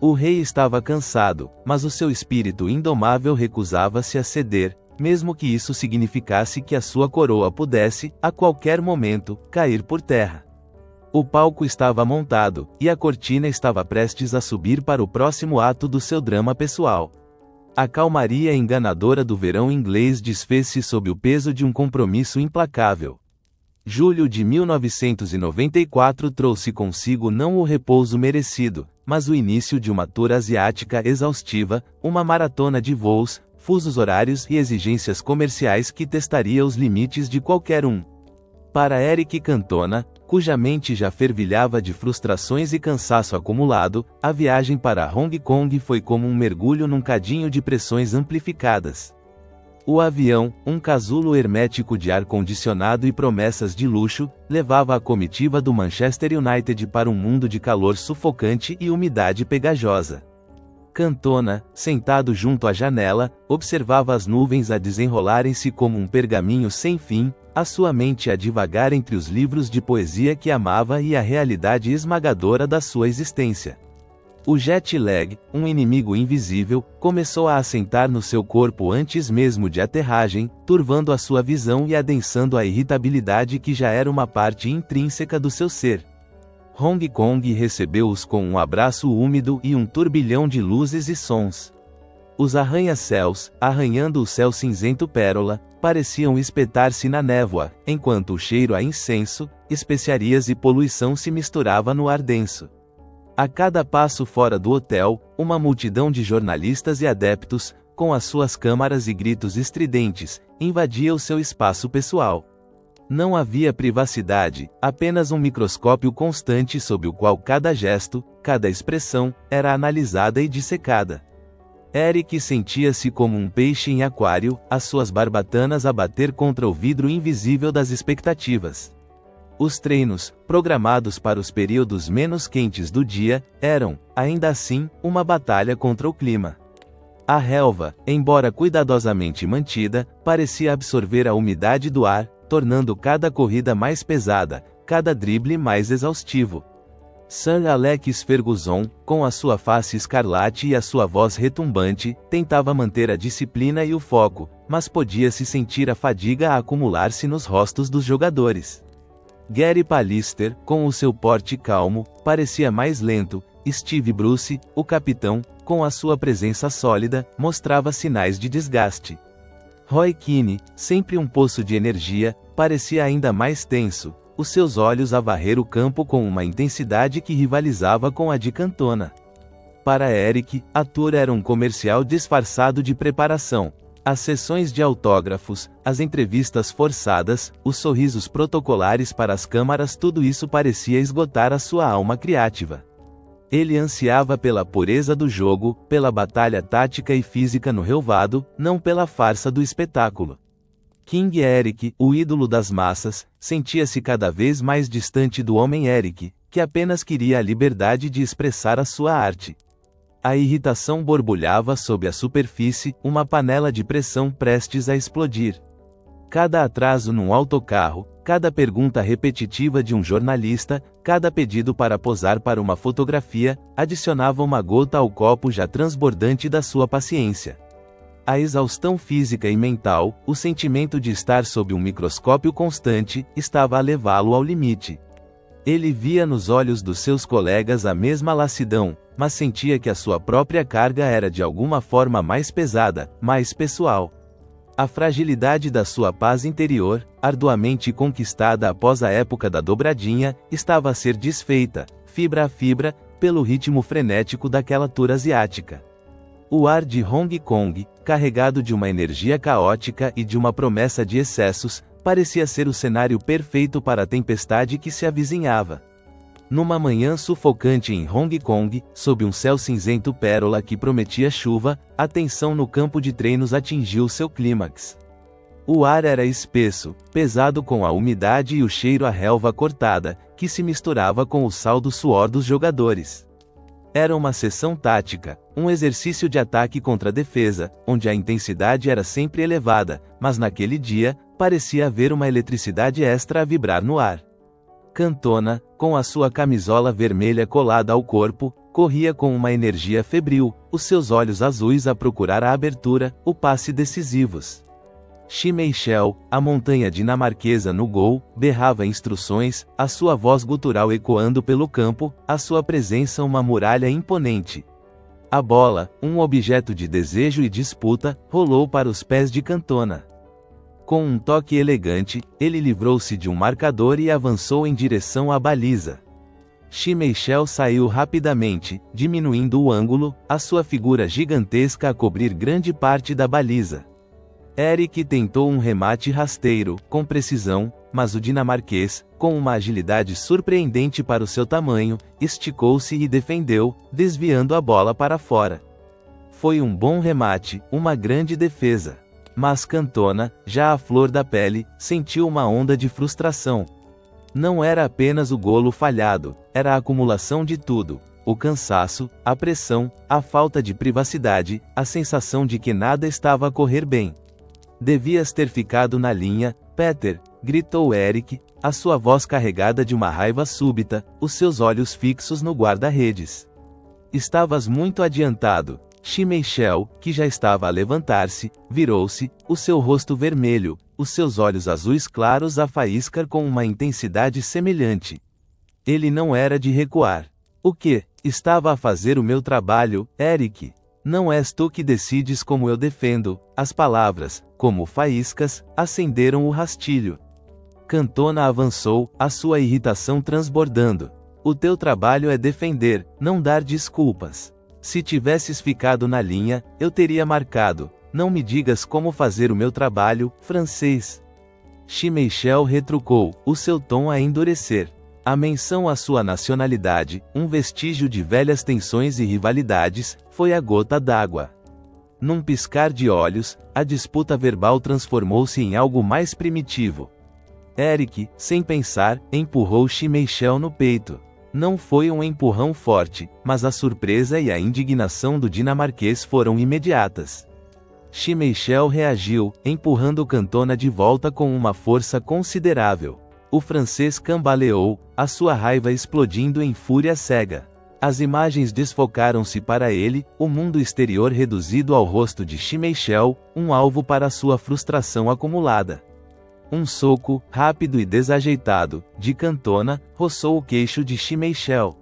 O rei estava cansado, mas o seu espírito indomável recusava-se a ceder, mesmo que isso significasse que a sua coroa pudesse, a qualquer momento, cair por terra. O palco estava montado, e a cortina estava prestes a subir para o próximo ato do seu drama pessoal. A calmaria enganadora do verão inglês desfez-se sob o peso de um compromisso implacável. Julho de 1994 trouxe consigo não o repouso merecido, mas o início de uma tour asiática exaustiva, uma maratona de voos, fusos horários e exigências comerciais que testaria os limites de qualquer um. Para Eric Cantona, cuja mente já fervilhava de frustrações e cansaço acumulado, a viagem para Hong Kong foi como um mergulho num cadinho de pressões amplificadas. O avião, um casulo hermético de ar-condicionado e promessas de luxo, levava a comitiva do Manchester United para um mundo de calor sufocante e umidade pegajosa. Cantona, sentado junto à janela, observava as nuvens a desenrolarem-se como um pergaminho sem fim, a sua mente a divagar entre os livros de poesia que amava e a realidade esmagadora da sua existência. O jet lag, um inimigo invisível, começou a assentar no seu corpo antes mesmo de aterragem, turvando a sua visão e adensando a irritabilidade que já era uma parte intrínseca do seu ser. Hong Kong recebeu-os com um abraço úmido e um turbilhão de luzes e sons. Os arranha-céus, arranhando o céu cinzento pérola, pareciam espetar-se na névoa, enquanto o cheiro a incenso, especiarias e poluição se misturava no ar denso. A cada passo fora do hotel, uma multidão de jornalistas e adeptos, com as suas câmaras e gritos estridentes, invadia o seu espaço pessoal. Não havia privacidade, apenas um microscópio constante sob o qual cada gesto, cada expressão, era analisada e dissecada. Eric sentia-se como um peixe em aquário, as suas barbatanas a bater contra o vidro invisível das expectativas. Os treinos, programados para os períodos menos quentes do dia, eram, ainda assim, uma batalha contra o clima. A relva, embora cuidadosamente mantida, parecia absorver a umidade do ar, tornando cada corrida mais pesada, cada drible mais exaustivo. Sir Alex Ferguson, com a sua face escarlate e a sua voz retumbante, tentava manter a disciplina e o foco, mas podia-se sentir a fadiga a acumular-se nos rostos dos jogadores. Gary Pallister, com o seu porte calmo, parecia mais lento. Steve Bruce, o capitão, com a sua presença sólida, mostrava sinais de desgaste. Roy Keane, sempre um poço de energia, parecia ainda mais tenso, os seus olhos a varrer o campo com uma intensidade que rivalizava com a de Cantona. Para Eric, a tour era um comercial disfarçado de preparação. As sessões de autógrafos, as entrevistas forçadas, os sorrisos protocolares para as câmaras, tudo isso parecia esgotar a sua alma criativa. Ele ansiava pela pureza do jogo, pela batalha tática e física no relvado, não pela farsa do espetáculo. King Eric, o ídolo das massas, sentia-se cada vez mais distante do homem Eric, que apenas queria a liberdade de expressar a sua arte. A irritação borbulhava sob a superfície, uma panela de pressão prestes a explodir. Cada atraso num autocarro, cada pergunta repetitiva de um jornalista, cada pedido para posar para uma fotografia, adicionava uma gota ao copo já transbordante da sua paciência. A exaustão física e mental, o sentimento de estar sob um microscópio constante, estava a levá-lo ao limite. Ele via nos olhos dos seus colegas a mesma lassidão, mas sentia que a sua própria carga era de alguma forma mais pesada, mais pessoal. A fragilidade da sua paz interior, arduamente conquistada após a época da dobradinha, estava a ser desfeita, fibra a fibra, pelo ritmo frenético daquela tour asiática. O ar de Hong Kong, carregado de uma energia caótica e de uma promessa de excessos, parecia ser o cenário perfeito para a tempestade que se avizinhava. Numa manhã sufocante em Hong Kong, sob um céu cinzento pérola que prometia chuva, a tensão no campo de treinos atingiu seu clímax. O ar era espesso, pesado com a umidade e o cheiro à relva cortada, que se misturava com o sal do suor dos jogadores. Era uma sessão tática, um exercício de ataque contra defesa, onde a intensidade era sempre elevada, mas naquele dia, parecia haver uma eletricidade extra a vibrar no ar. Cantona, com a sua camisola vermelha colada ao corpo, corria com uma energia febril, os seus olhos azuis a procurar a abertura, o passe decisivos. Schmeichel, a montanha dinamarquesa no gol, berrava instruções, a sua voz gutural ecoando pelo campo, a sua presença uma muralha imponente. A bola, um objeto de desejo e disputa, rolou para os pés de Cantona. Com um toque elegante, ele livrou-se de um marcador e avançou em direção à baliza. Schmeichel saiu rapidamente, diminuindo o ângulo, a sua figura gigantesca a cobrir grande parte da baliza. Eric tentou um remate rasteiro, com precisão, mas o dinamarquês, com uma agilidade surpreendente para o seu tamanho, esticou-se e defendeu, desviando a bola para fora. Foi um bom remate, uma grande defesa. Mas Cantona, já à flor da pele, sentiu uma onda de frustração. Não era apenas o golo falhado, era a acumulação de tudo: o cansaço, a pressão, a falta de privacidade, a sensação de que nada estava a correr bem. Devias ter ficado na linha, Peter, gritou Eric, a sua voz carregada de uma raiva súbita, os seus olhos fixos no guarda-redes. Estavas muito adiantado. Schmeichel, que já estava a levantar-se, virou-se, o seu rosto vermelho, os seus olhos azuis claros a faiscar com uma intensidade semelhante. Ele não era de recuar. O que? Estava a fazer o meu trabalho, Eric. Não és tu que decides como eu defendo. As palavras, como faíscas, acenderam o rastilho. Cantona avançou, a sua irritação transbordando. O teu trabalho é defender, não dar desculpas. Se tivesses ficado na linha, eu teria marcado. Não me digas como fazer o meu trabalho, francês. Schmeichel retrucou, o seu tom a endurecer. A menção à sua nacionalidade, um vestígio de velhas tensões e rivalidades, foi a gota d'água. Num piscar de olhos, a disputa verbal transformou-se em algo mais primitivo. Eric, sem pensar, empurrou Schmeichel no peito. Não foi um empurrão forte, mas a surpresa e a indignação do dinamarquês foram imediatas. Schmeichel reagiu, empurrando Cantona de volta com uma força considerável. O francês cambaleou, a sua raiva explodindo em fúria cega. As imagens desfocaram-se para ele, o mundo exterior reduzido ao rosto de Schmeichel, um alvo para sua frustração acumulada. Um soco, rápido e desajeitado, de Cantona, roçou o queixo de Schmeichel.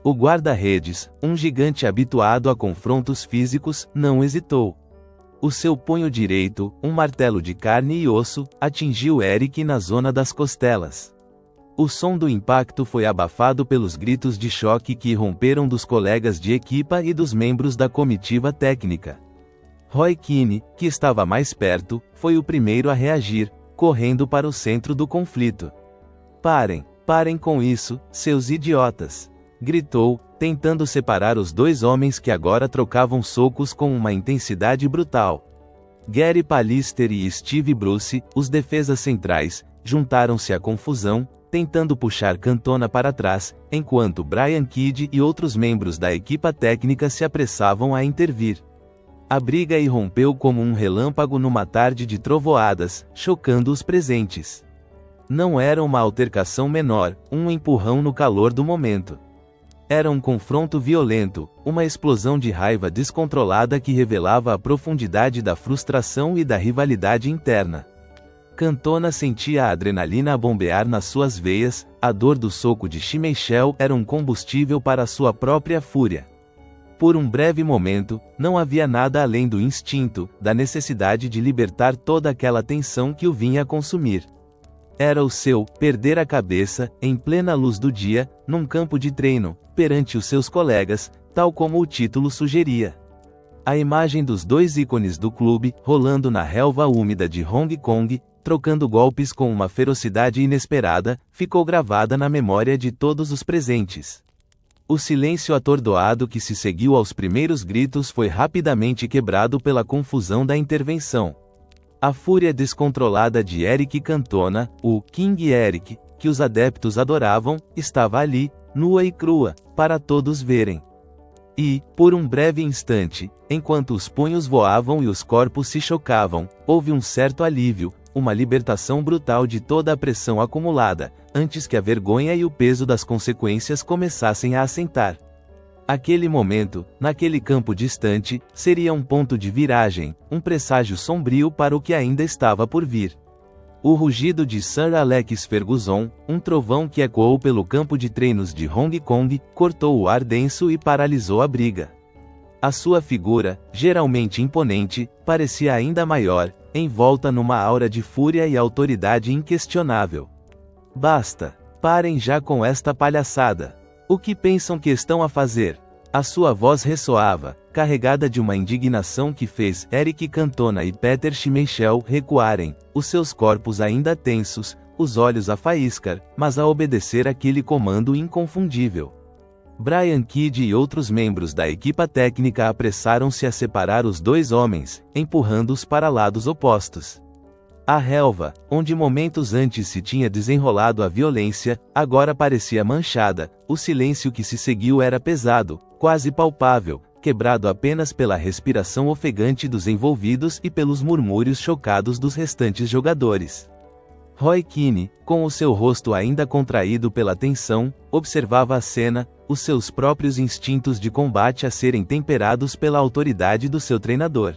O guarda-redes, um gigante habituado a confrontos físicos, não hesitou. O seu punho direito, um martelo de carne e osso, atingiu Eric na zona das costelas. O som do impacto foi abafado pelos gritos de choque que irromperam dos colegas de equipa e dos membros da comitiva técnica. Roy Keane, que estava mais perto, foi o primeiro a reagir, correndo para o centro do conflito. Parem com isso, seus idiotas! Gritou, tentando separar os dois homens que agora trocavam socos com uma intensidade brutal. Gary Pallister e Steve Bruce, os defesas centrais, juntaram-se à confusão, tentando puxar Cantona para trás, enquanto Brian Kidd e outros membros da equipa técnica se apressavam a intervir. A briga irrompeu como um relâmpago numa tarde de trovoadas, chocando os presentes. Não era uma altercação menor, um empurrão no calor do momento. Era um confronto violento, uma explosão de raiva descontrolada que revelava a profundidade da frustração e da rivalidade interna. Cantona sentia a adrenalina a bombear nas suas veias, a dor do soco de Schmeichel era um combustível para a sua própria fúria. Por um breve momento, não havia nada além do instinto, da necessidade de libertar toda aquela tensão que o vinha a consumir. Era o seu perder a cabeça, em plena luz do dia, num campo de treino, perante os seus colegas, tal como o título sugeria. A imagem dos dois ícones do clube, rolando na relva úmida de Hong Kong, trocando golpes com uma ferocidade inesperada, ficou gravada na memória de todos os presentes. O silêncio atordoado que se seguiu aos primeiros gritos foi rapidamente quebrado pela confusão da intervenção. A fúria descontrolada de Eric Cantona, o King Eric, que os adeptos adoravam, estava ali, nua e crua, para todos verem. E, por um breve instante, enquanto os punhos voavam e os corpos se chocavam, houve um certo alívio, uma libertação brutal de toda a pressão acumulada, antes que a vergonha e o peso das consequências começassem a assentar. Aquele momento, naquele campo distante, seria um ponto de viragem, um presságio sombrio para o que ainda estava por vir. O rugido de Sir Alex Ferguson, um trovão que ecoou pelo campo de treinos de Hong Kong, cortou o ar denso e paralisou a briga. A sua figura, geralmente imponente, parecia ainda maior, envolta numa aura de fúria e autoridade inquestionável. Basta! Parem já com esta palhaçada! O que pensam que estão a fazer? A sua voz ressoava, carregada de uma indignação que fez Eric Cantona e Peter Schmeichel recuarem, os seus corpos ainda tensos, os olhos a faíscar, mas a obedecer aquele comando inconfundível. Brian Kidd e outros membros da equipa técnica apressaram-se a separar os dois homens, empurrando-os para lados opostos. A relva, onde momentos antes se tinha desenrolado a violência, agora parecia manchada, o silêncio que se seguiu era pesado, quase palpável, quebrado apenas pela respiração ofegante dos envolvidos e pelos murmúrios chocados dos restantes jogadores. Roy Keane, com o seu rosto ainda contraído pela tensão, observava a cena, os seus próprios instintos de combate a serem temperados pela autoridade do seu treinador.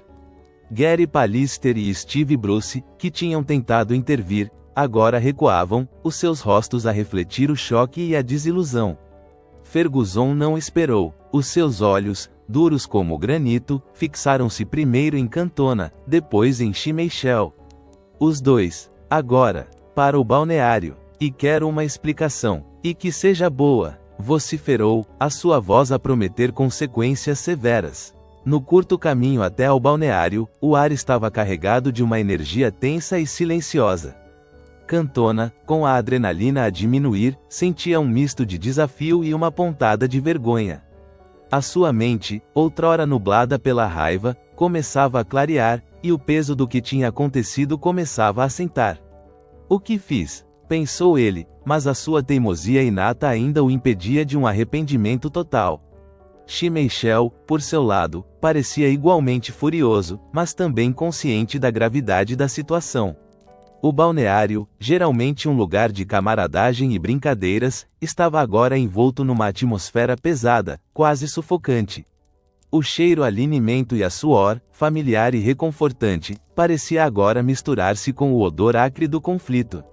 Gary Pallister e Steve Bruce, que tinham tentado intervir, agora recuavam, os seus rostos a refletir o choque e a desilusão. Ferguson não esperou, os seus olhos, duros como granito, fixaram-se primeiro em Cantona, depois em Schmeichel. Os dois, agora, para o balneário, e quero uma explicação, e que seja boa, vociferou, a sua voz a prometer consequências severas. No curto caminho até ao balneário, o ar estava carregado de uma energia tensa e silenciosa. Cantona, com a adrenalina a diminuir, sentia um misto de desafio e uma pontada de vergonha. A sua mente, outrora nublada pela raiva, começava a clarear, e o peso do que tinha acontecido começava a assentar. O que fiz? Pensou ele, mas a sua teimosia inata ainda o impedia de um arrependimento total. Schmeichel, por seu lado, parecia igualmente furioso, mas também consciente da gravidade da situação. O balneário, geralmente um lugar de camaradagem e brincadeiras, estava agora envolto numa atmosfera pesada, quase sufocante. O cheiro a linimento e a suor, familiar e reconfortante, parecia agora misturar-se com o odor acre do conflito.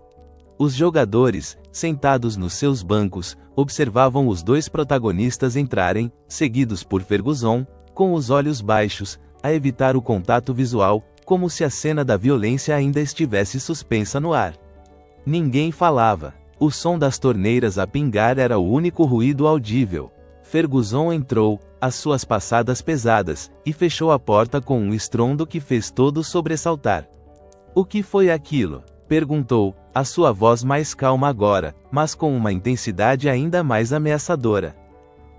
Os jogadores, sentados nos seus bancos, observavam os dois protagonistas entrarem, seguidos por Ferguson, com os olhos baixos, a evitar o contato visual, como se a cena da violência ainda estivesse suspensa no ar. Ninguém falava. O som das torneiras a pingar era o único ruído audível. Ferguson entrou, as suas passadas pesadas, e fechou a porta com um estrondo que fez todos sobressaltar. O que foi aquilo? Perguntou, a sua voz mais calma agora, mas com uma intensidade ainda mais ameaçadora.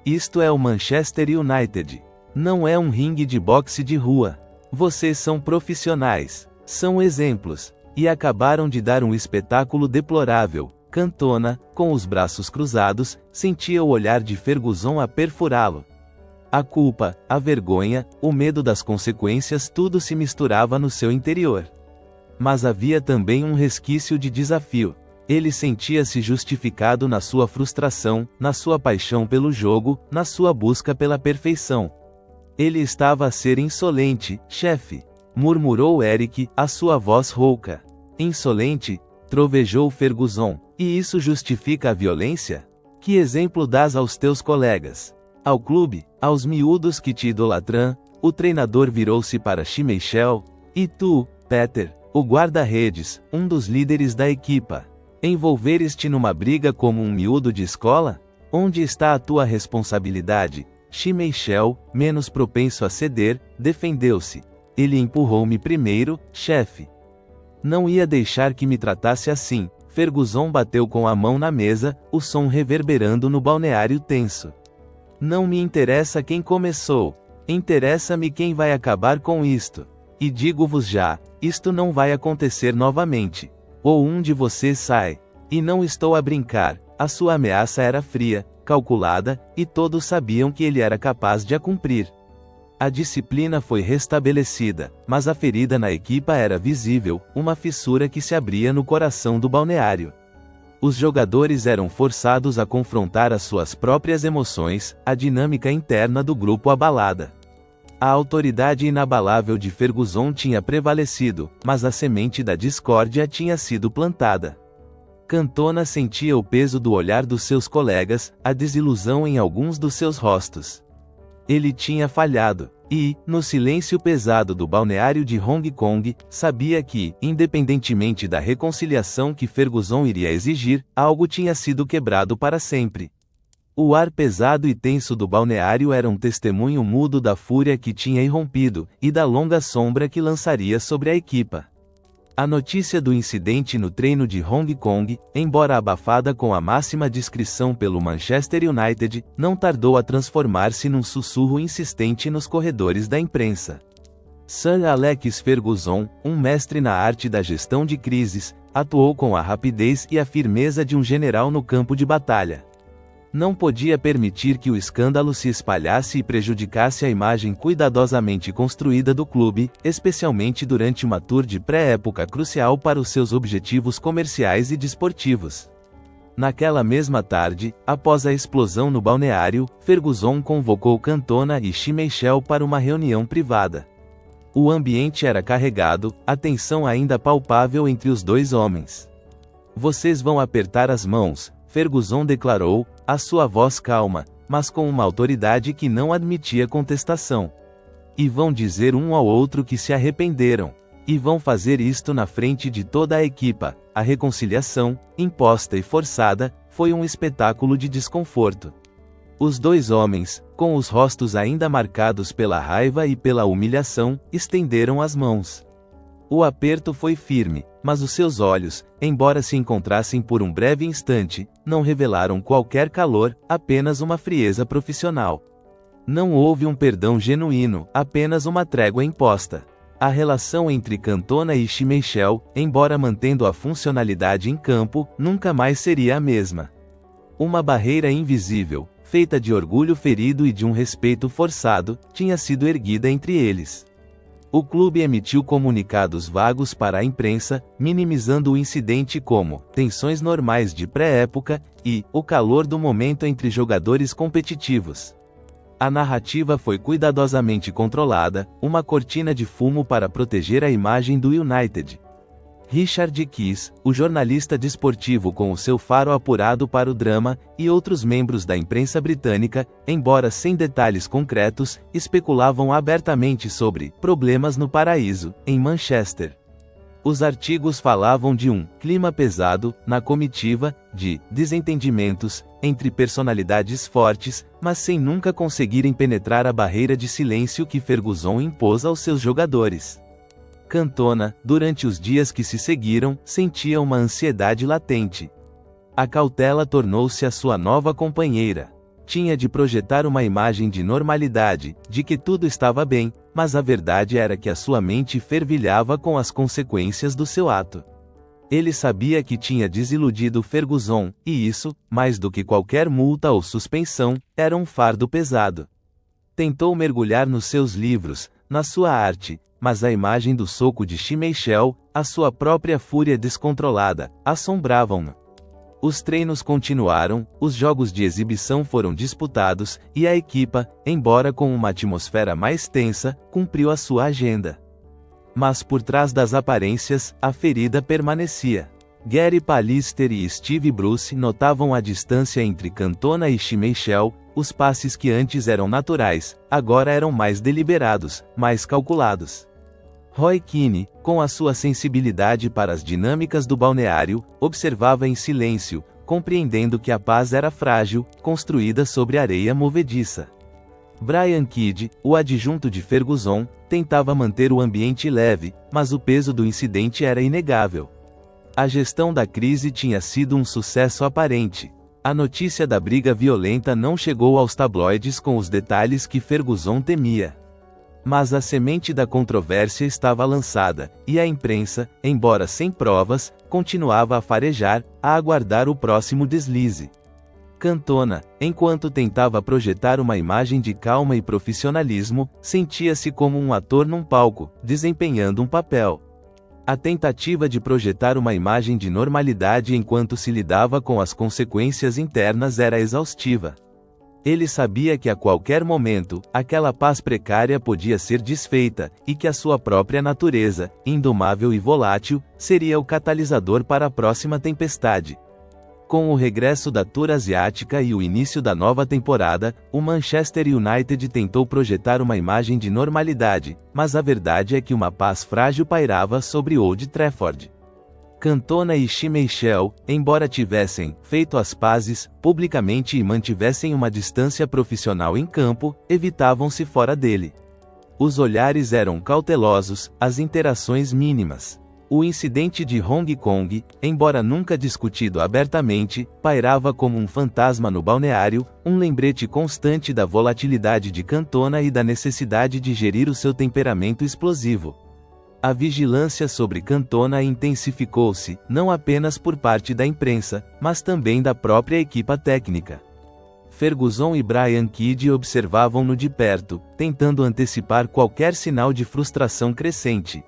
Isto é o Manchester United. Não é um ringue de boxe de rua. Vocês são profissionais. São exemplos. E acabaram de dar um espetáculo deplorável. Cantona, com os braços cruzados, sentia o olhar de Ferguson a perfurá-lo. A culpa, a vergonha, o medo das consequências, tudo se misturava no seu interior. Mas havia também um resquício de desafio. Ele sentia-se justificado na sua frustração, na sua paixão pelo jogo, na sua busca pela perfeição. Ele estava a ser insolente, chefe, murmurou Eric, a sua voz rouca. Insolente? Trovejou Ferguson. E isso justifica a violência? Que exemplo dás aos teus colegas? Ao clube? Aos miúdos que te idolatram? O treinador virou-se para Schmeichel. E tu, Peter, o guarda-redes, um dos líderes da equipa. Envolveres-te numa briga como um miúdo de escola? Onde está a tua responsabilidade? Schmeichel, menos propenso a ceder, defendeu-se. Ele empurrou-me primeiro, chefe. Não ia deixar que me tratasse assim. Ferguson bateu com a mão na mesa, o som reverberando no balneário tenso. Não me interessa quem começou. Interessa-me quem vai acabar com isto. E digo-vos já, isto não vai acontecer novamente. Ou um de vocês sai. E não estou a brincar, a sua ameaça era fria, calculada, e todos sabiam que ele era capaz de a cumprir. A disciplina foi restabelecida, mas a ferida na equipa era visível, uma fissura que se abria no coração do balneário. Os jogadores eram forçados a confrontar as suas próprias emoções, a dinâmica interna do grupo abalada. A autoridade inabalável de Ferguson tinha prevalecido, mas a semente da discórdia tinha sido plantada. Cantona sentia o peso do olhar dos seus colegas, a desilusão em alguns dos seus rostos. Ele tinha falhado, e, no silêncio pesado do balneário de Hong Kong, sabia que, independentemente da reconciliação que Ferguson iria exigir, algo tinha sido quebrado para sempre. O ar pesado e tenso do balneário era um testemunho mudo da fúria que tinha irrompido, e da longa sombra que lançaria sobre a equipa. A notícia do incidente no treino de Hong Kong, embora abafada com a máxima discrição pelo Manchester United, não tardou a transformar-se num sussurro insistente nos corredores da imprensa. Sir Alex Ferguson, um mestre na arte da gestão de crises, atuou com a rapidez e a firmeza de um general no campo de batalha. Não podia permitir que o escândalo se espalhasse e prejudicasse a imagem cuidadosamente construída do clube, especialmente durante uma tour de pré-época crucial para os seus objetivos comerciais e desportivos. Naquela mesma tarde, após a explosão no balneário, Ferguson convocou Cantona e Schmeichel para uma reunião privada. O ambiente era carregado, a tensão ainda palpável entre os dois homens. "Vocês vão apertar as mãos", Ferguson declarou, a sua voz calma, mas com uma autoridade que não admitia contestação. "E vão dizer um ao outro que se arrependeram. E vão fazer isto na frente de toda a equipa." A reconciliação, imposta e forçada, foi um espetáculo de desconforto. Os dois homens, com os rostos ainda marcados pela raiva e pela humilhação, estenderam as mãos. O aperto foi firme, mas os seus olhos, embora se encontrassem por um breve instante, não revelaram qualquer calor, apenas uma frieza profissional. Não houve um perdão genuíno, apenas uma trégua imposta. A relação entre Cantona e Schmeichel, embora mantendo a funcionalidade em campo, nunca mais seria a mesma. Uma barreira invisível, feita de orgulho ferido e de um respeito forçado, tinha sido erguida entre eles. O clube emitiu comunicados vagos para a imprensa, minimizando o incidente como tensões normais de pré-época e o calor do momento entre jogadores competitivos. A narrativa foi cuidadosamente controlada, uma cortina de fumo para proteger a imagem do United. Richard Keys, o jornalista desportivo com o seu faro apurado para o drama, e outros membros da imprensa britânica, embora sem detalhes concretos, especulavam abertamente sobre problemas no paraíso, em Manchester. Os artigos falavam de um clima pesado na comitiva, de desentendimentos entre personalidades fortes, mas sem nunca conseguirem penetrar a barreira de silêncio que Ferguson impôs aos seus jogadores. Cantona, durante os dias que se seguiram, sentia uma ansiedade latente. A cautela tornou-se a sua nova companheira. Tinha de projetar uma imagem de normalidade, de que tudo estava bem, mas a verdade era que a sua mente fervilhava com as consequências do seu ato. Ele sabia que tinha desiludido Ferguson, e isso, mais do que qualquer multa ou suspensão, era um fardo pesado. Tentou mergulhar nos seus livros, na sua arte, mas a imagem do soco de Schmeichel, a sua própria fúria descontrolada, assombravam-no. Os treinos continuaram, os jogos de exibição foram disputados, e a equipa, embora com uma atmosfera mais tensa, cumpriu a sua agenda. Mas por trás das aparências, a ferida permanecia. Gary Pallister e Steve Bruce notavam a distância entre Cantona e Schmeichel, os passes que antes eram naturais, agora eram mais deliberados, mais calculados. Roy Keane, com a sua sensibilidade para as dinâmicas do balneário, observava em silêncio, compreendendo que a paz era frágil, construída sobre areia movediça. Brian Kidd, o adjunto de Ferguson, tentava manter o ambiente leve, mas o peso do incidente era inegável. A gestão da crise tinha sido um sucesso aparente. A notícia da briga violenta não chegou aos tabloides com os detalhes que Ferguson temia. Mas a semente da controvérsia estava lançada, e a imprensa, embora sem provas, continuava a farejar, a aguardar o próximo deslize. Cantona, enquanto tentava projetar uma imagem de calma e profissionalismo, sentia-se como um ator num palco, desempenhando um papel. A tentativa de projetar uma imagem de normalidade enquanto se lidava com as consequências internas era exaustiva. Ele sabia que a qualquer momento, aquela paz precária podia ser desfeita, e que a sua própria natureza, indomável e volátil, seria o catalisador para a próxima tempestade. Com o regresso da Tour Asiática e o início da nova temporada, o Manchester United tentou projetar uma imagem de normalidade, mas a verdade é que uma paz frágil pairava sobre Old Trafford. Cantona e Schmeichel, embora tivessem feito as pazes publicamente e mantivessem uma distância profissional em campo, evitavam-se fora dele. Os olhares eram cautelosos, as interações mínimas. O incidente de Hong Kong, embora nunca discutido abertamente, pairava como um fantasma no balneário, um lembrete constante da volatilidade de Cantona e da necessidade de gerir o seu temperamento explosivo. A vigilância sobre Cantona intensificou-se, não apenas por parte da imprensa, mas também da própria equipa técnica. Ferguson e Brian Kidd observavam-no de perto, tentando antecipar qualquer sinal de frustração crescente.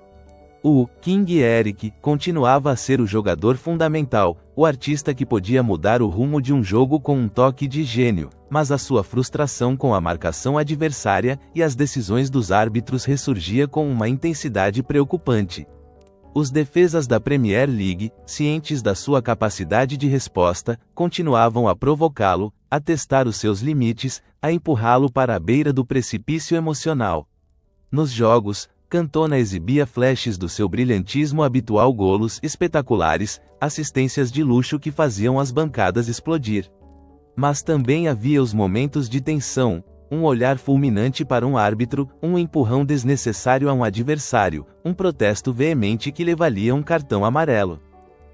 O King Eric continuava a ser o jogador fundamental, o artista que podia mudar o rumo de um jogo com um toque de gênio, mas a sua frustração com a marcação adversária e as decisões dos árbitros ressurgia com uma intensidade preocupante. Os defesas da Premier League, cientes da sua capacidade de resposta, continuavam a provocá-lo, a testar os seus limites, a empurrá-lo para a beira do precipício emocional. Nos jogos, Cantona exibia flashes do seu brilhantismo habitual, golos espetaculares, assistências de luxo que faziam as bancadas explodir. Mas também havia os momentos de tensão, um olhar fulminante para um árbitro, um empurrão desnecessário a um adversário, um protesto veemente que levaria um cartão amarelo.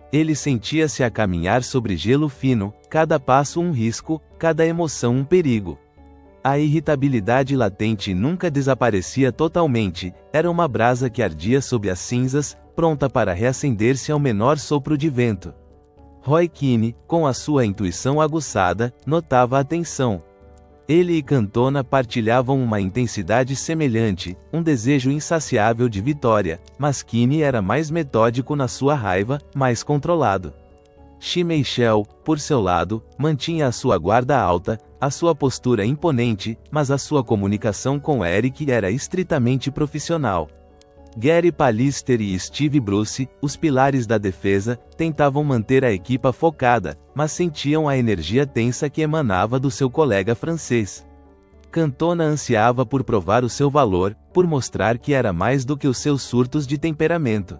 Ele sentia-se a caminhar sobre gelo fino, cada passo um risco, cada emoção um perigo. A irritabilidade latente nunca desaparecia totalmente, era uma brasa que ardia sob as cinzas, pronta para reacender-se ao menor sopro de vento. Roy Keane, com a sua intuição aguçada, notava a tensão. Ele e Cantona partilhavam uma intensidade semelhante, um desejo insaciável de vitória, mas Keane era mais metódico na sua raiva, mais controlado. Schmeichel, por seu lado, mantinha a sua guarda alta, a sua postura imponente, mas a sua comunicação com Eric era estritamente profissional. Gary Pallister e Steve Bruce, os pilares da defesa, tentavam manter a equipa focada, mas sentiam a energia tensa que emanava do seu colega francês. Cantona ansiava por provar o seu valor, por mostrar que era mais do que os seus surtos de temperamento.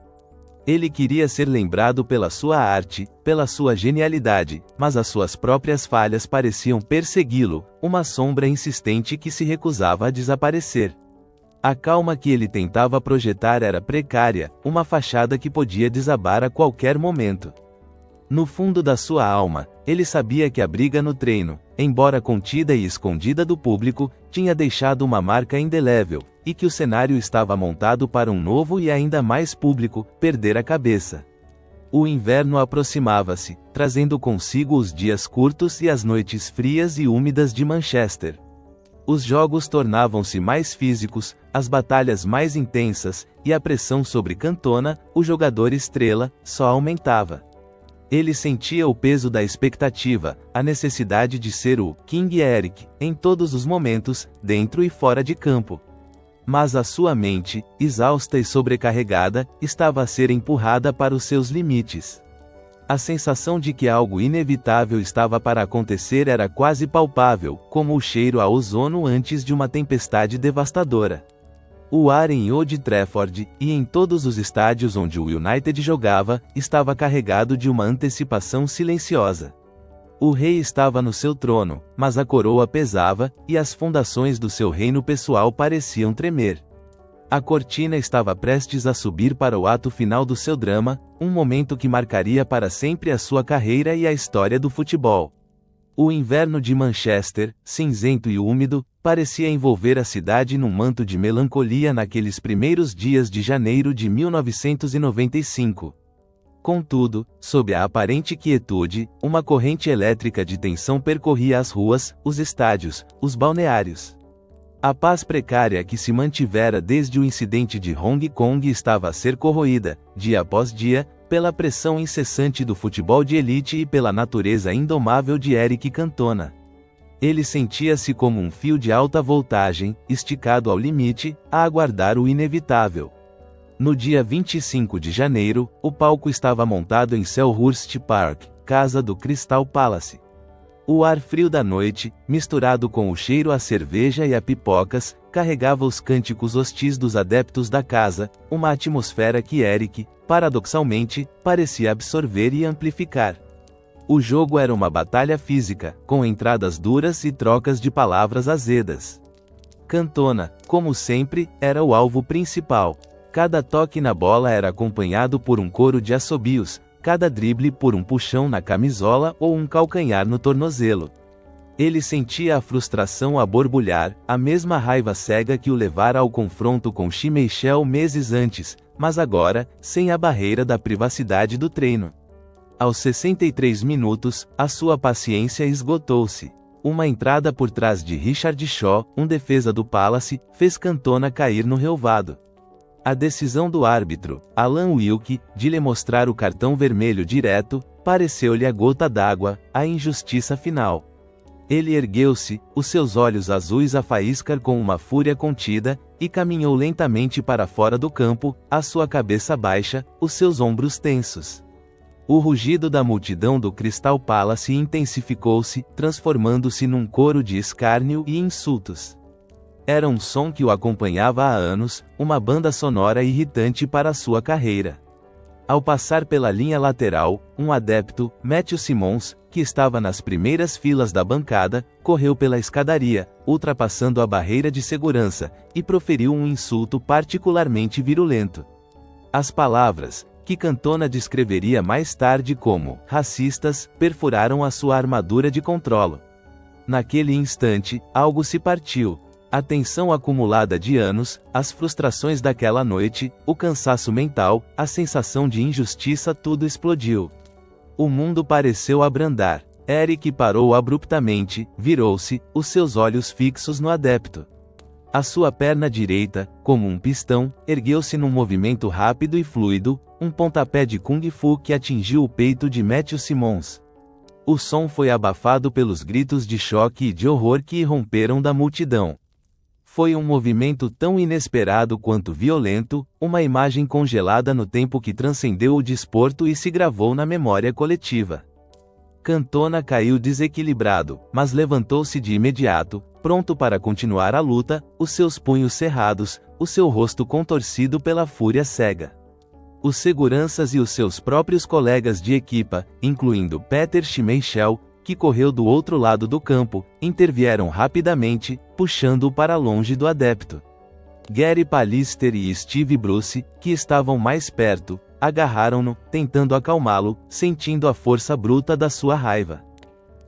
Ele queria ser lembrado pela sua arte, pela sua genialidade, mas as suas próprias falhas pareciam persegui-lo, uma sombra insistente que se recusava a desaparecer. A calma que ele tentava projetar era precária, uma fachada que podia desabar a qualquer momento. No fundo da sua alma, ele sabia que a briga no treino, embora contida e escondida do público, tinha deixado uma marca indelével, e que o cenário estava montado para um novo e ainda mais público perder a cabeça. O inverno aproximava-se, trazendo consigo os dias curtos e as noites frias e úmidas de Manchester. Os jogos tornavam-se mais físicos, as batalhas mais intensas, e a pressão sobre Cantona, o jogador estrela, só aumentava. Ele sentia o peso da expectativa, a necessidade de ser o King Eric, em todos os momentos, dentro e fora de campo. Mas a sua mente, exausta e sobrecarregada, estava a ser empurrada para os seus limites. A sensação de que algo inevitável estava para acontecer era quase palpável, como o cheiro a ozono antes de uma tempestade devastadora. O ar em Old Trafford, e em todos os estádios onde o United jogava, estava carregado de uma antecipação silenciosa. O rei estava no seu trono, mas a coroa pesava, e as fundações do seu reino pessoal pareciam tremer. A cortina estava prestes a subir para o ato final do seu drama, um momento que marcaria para sempre a sua carreira e a história do futebol. O inverno de Manchester, cinzento e úmido, parecia envolver a cidade num manto de melancolia naqueles primeiros dias de janeiro de 1995. Contudo, sob a aparente quietude, uma corrente elétrica de tensão percorria as ruas, os estádios, os balneários. A paz precária que se mantivera desde o incidente de Hong Kong estava a ser corroída, dia após dia, pela pressão incessante do futebol de elite e pela natureza indomável de Eric Cantona. Ele sentia-se como um fio de alta voltagem, esticado ao limite, a aguardar o inevitável. No dia 25 de janeiro, o palco estava montado em Selhurst Park, casa do Crystal Palace. O ar frio da noite, misturado com o cheiro a cerveja e a pipocas, carregava os cânticos hostis dos adeptos da casa, uma atmosfera que Eric, paradoxalmente, parecia absorver e amplificar. O jogo era uma batalha física, com entradas duras e trocas de palavras azedas. Cantona, como sempre, era o alvo principal. Cada toque na bola era acompanhado por um coro de assobios, cada drible por um puxão na camisola ou um calcanhar no tornozelo. Ele sentia a frustração a borbulhar, a mesma raiva cega que o levara ao confronto com Schmeichel meses antes, mas agora, sem a barreira da privacidade do treino. Aos 63 minutos, a sua paciência esgotou-se. Uma entrada por trás de Richard Shaw, um defesa do Palace, fez Cantona cair no relvado. A decisão do árbitro, Alan Wilkie, de lhe mostrar o cartão vermelho direto, pareceu-lhe a gota d'água, a injustiça final. Ele ergueu-se, os seus olhos azuis a faiscar com uma fúria contida, e caminhou lentamente para fora do campo, a sua cabeça baixa, os seus ombros tensos. O rugido da multidão do Crystal Palace intensificou-se, transformando-se num coro de escárnio e insultos. Era um som que o acompanhava há anos, uma banda sonora irritante para sua carreira. Ao passar pela linha lateral, um adepto, Matthew Simmons, que estava nas primeiras filas da bancada, correu pela escadaria, ultrapassando a barreira de segurança, e proferiu um insulto particularmente virulento. As palavras, que Cantona descreveria mais tarde como racistas, perfuraram a sua armadura de controlo. Naquele instante, algo se partiu. A tensão acumulada de anos, as frustrações daquela noite, o cansaço mental, a sensação de injustiça, tudo explodiu. O mundo pareceu abrandar. Eric parou abruptamente, virou-se, os seus olhos fixos no adepto. A sua perna direita, como um pistão, ergueu-se num movimento rápido e fluido, um pontapé de Kung Fu que atingiu o peito de Matthew Simmons. O som foi abafado pelos gritos de choque e de horror que irromperam da multidão. Foi um movimento tão inesperado quanto violento, uma imagem congelada no tempo que transcendeu o desporto e se gravou na memória coletiva. Cantona caiu desequilibrado, mas levantou-se de imediato, pronto para continuar a luta, os seus punhos cerrados, o seu rosto contorcido pela fúria cega. Os seguranças e os seus próprios colegas de equipa, incluindo Peter Schmeichel, que correu do outro lado do campo, intervieram rapidamente, puxando-o para longe do adepto. Gary Pallister e Steve Bruce, que estavam mais perto, agarraram-no, tentando acalmá-lo, sentindo a força bruta da sua raiva.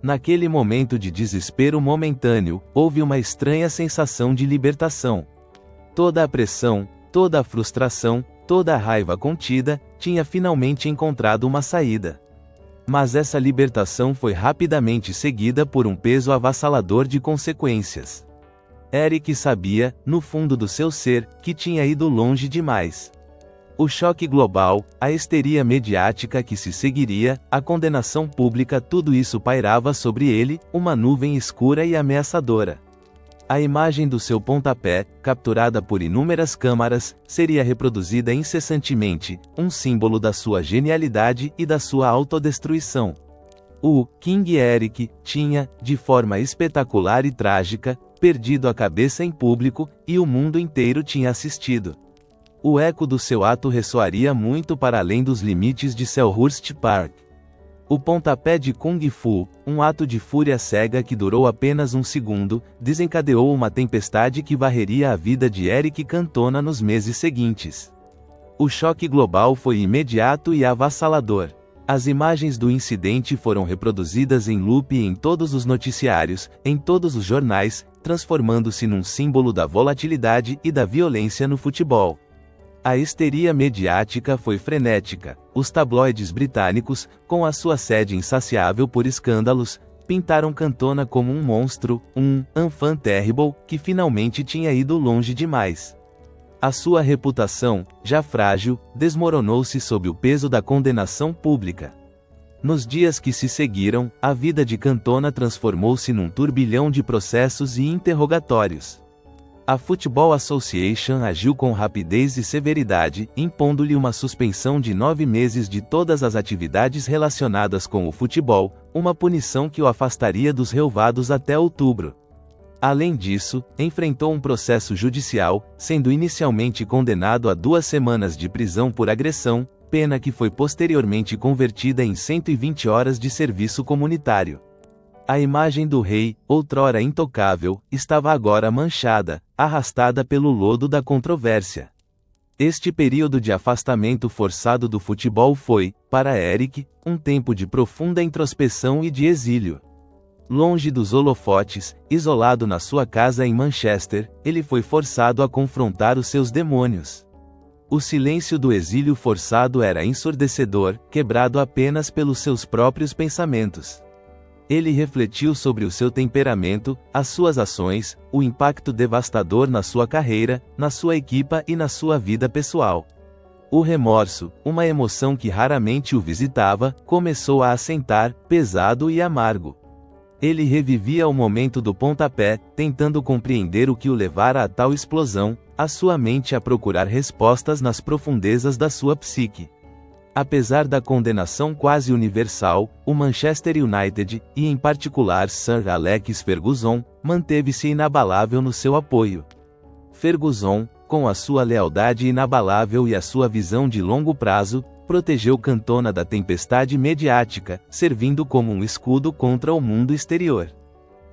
Naquele momento de desespero momentâneo, houve uma estranha sensação de libertação. Toda a pressão, toda a frustração, toda a raiva contida, tinha finalmente encontrado uma saída. Mas essa libertação foi rapidamente seguida por um peso avassalador de consequências. Eric sabia, no fundo do seu ser, que tinha ido longe demais. O choque global, a histeria mediática que se seguiria, a condenação pública, tudo isso pairava sobre ele, uma nuvem escura e ameaçadora. A imagem do seu pontapé, capturada por inúmeras câmaras, seria reproduzida incessantemente, um símbolo da sua genialidade e da sua autodestruição. O King Eric tinha, de forma espetacular e trágica, perdido a cabeça em público, e o mundo inteiro tinha assistido. O eco do seu ato ressoaria muito para além dos limites de Selhurst Park. O pontapé de Kung Fu, um ato de fúria cega que durou apenas um segundo, desencadeou uma tempestade que varreria a vida de Eric Cantona nos meses seguintes. O choque global foi imediato e avassalador. As imagens do incidente foram reproduzidas em loop em todos os noticiários, em todos os jornais, transformando-se num símbolo da volatilidade e da violência no futebol. A histeria mediática foi frenética. Os tabloides britânicos, com a sua sede insaciável por escândalos, pintaram Cantona como um monstro, um enfant terrible, que finalmente tinha ido longe demais. A sua reputação, já frágil, desmoronou-se sob o peso da condenação pública. Nos dias que se seguiram, a vida de Cantona transformou-se num turbilhão de processos e interrogatórios. A Football Association agiu com rapidez e severidade, impondo-lhe uma suspensão de 9 meses de todas as atividades relacionadas com o futebol, uma punição que o afastaria dos relvados até outubro. Além disso, enfrentou um processo judicial, sendo inicialmente condenado a 2 semanas de prisão por agressão, pena que foi posteriormente convertida em 120 horas de serviço comunitário. A imagem do rei, outrora intocável, estava agora manchada, arrastada pelo lodo da controvérsia. Este período de afastamento forçado do futebol foi, para Eric, um tempo de profunda introspeção e de exílio. Longe dos holofotes, isolado na sua casa em Manchester, ele foi forçado a confrontar os seus demônios. O silêncio do exílio forçado era ensurdecedor, quebrado apenas pelos seus próprios pensamentos. Ele refletiu sobre o seu temperamento, as suas ações, o impacto devastador na sua carreira, na sua equipa e na sua vida pessoal. O remorso, uma emoção que raramente o visitava, começou a assentar, pesado e amargo. Ele revivia o momento do pontapé, tentando compreender o que o levara a tal explosão, a sua mente a procurar respostas nas profundezas da sua psique. Apesar da condenação quase universal, o Manchester United, e em particular Sir Alex Ferguson, manteve-se inabalável no seu apoio. Ferguson, com a sua lealdade inabalável e a sua visão de longo prazo, protegeu Cantona da tempestade mediática, servindo como um escudo contra o mundo exterior.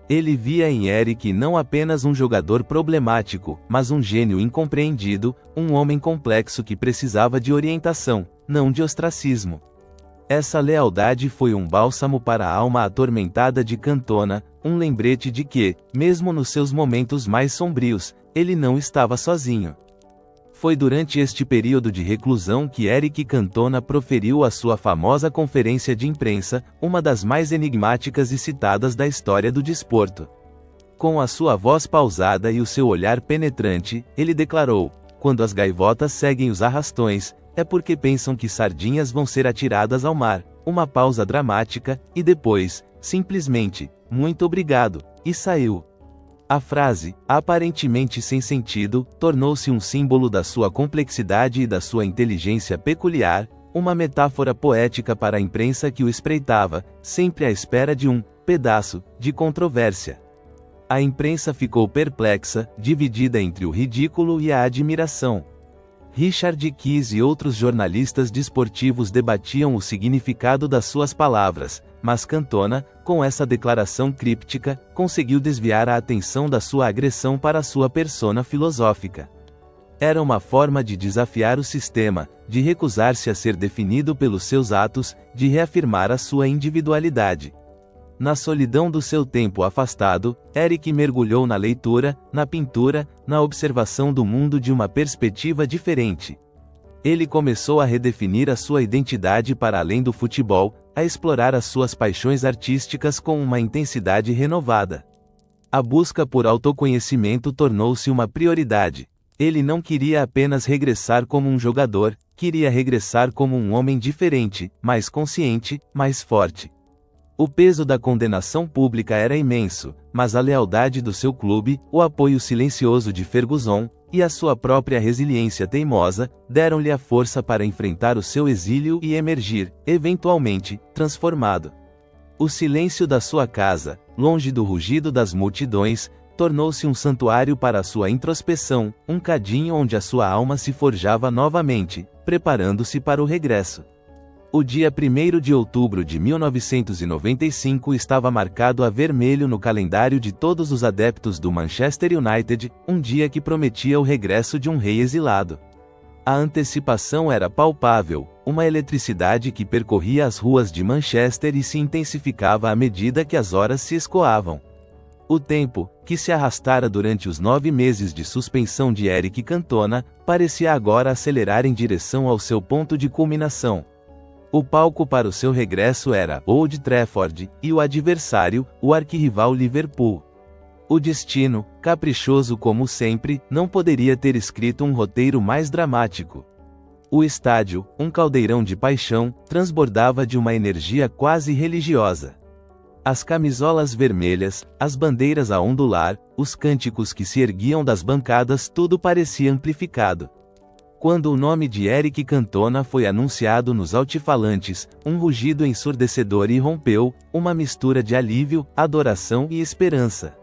Ele via em Eric não apenas um jogador problemático, mas um gênio incompreendido, um homem complexo que precisava de orientação, não de ostracismo. Essa lealdade foi um bálsamo para a alma atormentada de Cantona, um lembrete de que, mesmo nos seus momentos mais sombrios, ele não estava sozinho. Foi durante este período de reclusão que Eric Cantona proferiu a sua famosa conferência de imprensa, uma das mais enigmáticas e citadas da história do desporto. Com a sua voz pausada e o seu olhar penetrante, ele declarou: "Quando as gaivotas seguem os arrastões, é porque pensam que sardinhas vão ser atiradas ao mar." Uma pausa dramática, e depois, simplesmente, "Muito obrigado", e saiu. A frase, aparentemente sem sentido, tornou-se um símbolo da sua complexidade e da sua inteligência peculiar, uma metáfora poética para a imprensa que o espreitava, sempre à espera de um pedaço de controvérsia. A imprensa ficou perplexa, dividida entre o ridículo e a admiração. Richard Keys e outros jornalistas desportivos debatiam o significado das suas palavras, mas Cantona, com essa declaração críptica, conseguiu desviar a atenção da sua agressão para a sua persona filosófica. Era uma forma de desafiar o sistema, de recusar-se a ser definido pelos seus atos, de reafirmar a sua individualidade. Na solidão do seu tempo afastado, Eric mergulhou na leitura, na pintura, na observação do mundo de uma perspectiva diferente. Ele começou a redefinir a sua identidade para além do futebol, a explorar as suas paixões artísticas com uma intensidade renovada. A busca por autoconhecimento tornou-se uma prioridade. Ele não queria apenas regressar como um jogador, queria regressar como um homem diferente, mais consciente, mais forte. O peso da condenação pública era imenso, mas a lealdade do seu clube, o apoio silencioso de Ferguson, e a sua própria resiliência teimosa, deram-lhe a força para enfrentar o seu exílio e emergir, eventualmente, transformado. O silêncio da sua casa, longe do rugido das multidões, tornou-se um santuário para a sua introspeção, um cadinho onde a sua alma se forjava novamente, preparando-se para o regresso. O dia 1º de outubro de 1995 estava marcado a vermelho no calendário de todos os adeptos do Manchester United, um dia que prometia o regresso de um rei exilado. A antecipação era palpável, uma eletricidade que percorria as ruas de Manchester e se intensificava à medida que as horas se escoavam. O tempo, que se arrastara durante os 9 meses de suspensão de Eric Cantona, parecia agora acelerar em direção ao seu ponto de culminação. O palco para o seu regresso era Old Trafford, e o adversário, o arquirrival Liverpool. O destino, caprichoso como sempre, não poderia ter escrito um roteiro mais dramático. O estádio, um caldeirão de paixão, transbordava de uma energia quase religiosa. As camisolas vermelhas, as bandeiras a ondular, os cânticos que se erguiam das bancadas, tudo parecia amplificado. Quando o nome de Eric Cantona foi anunciado nos altifalantes, um rugido ensurdecedor irrompeu, uma mistura de alívio, adoração e esperança.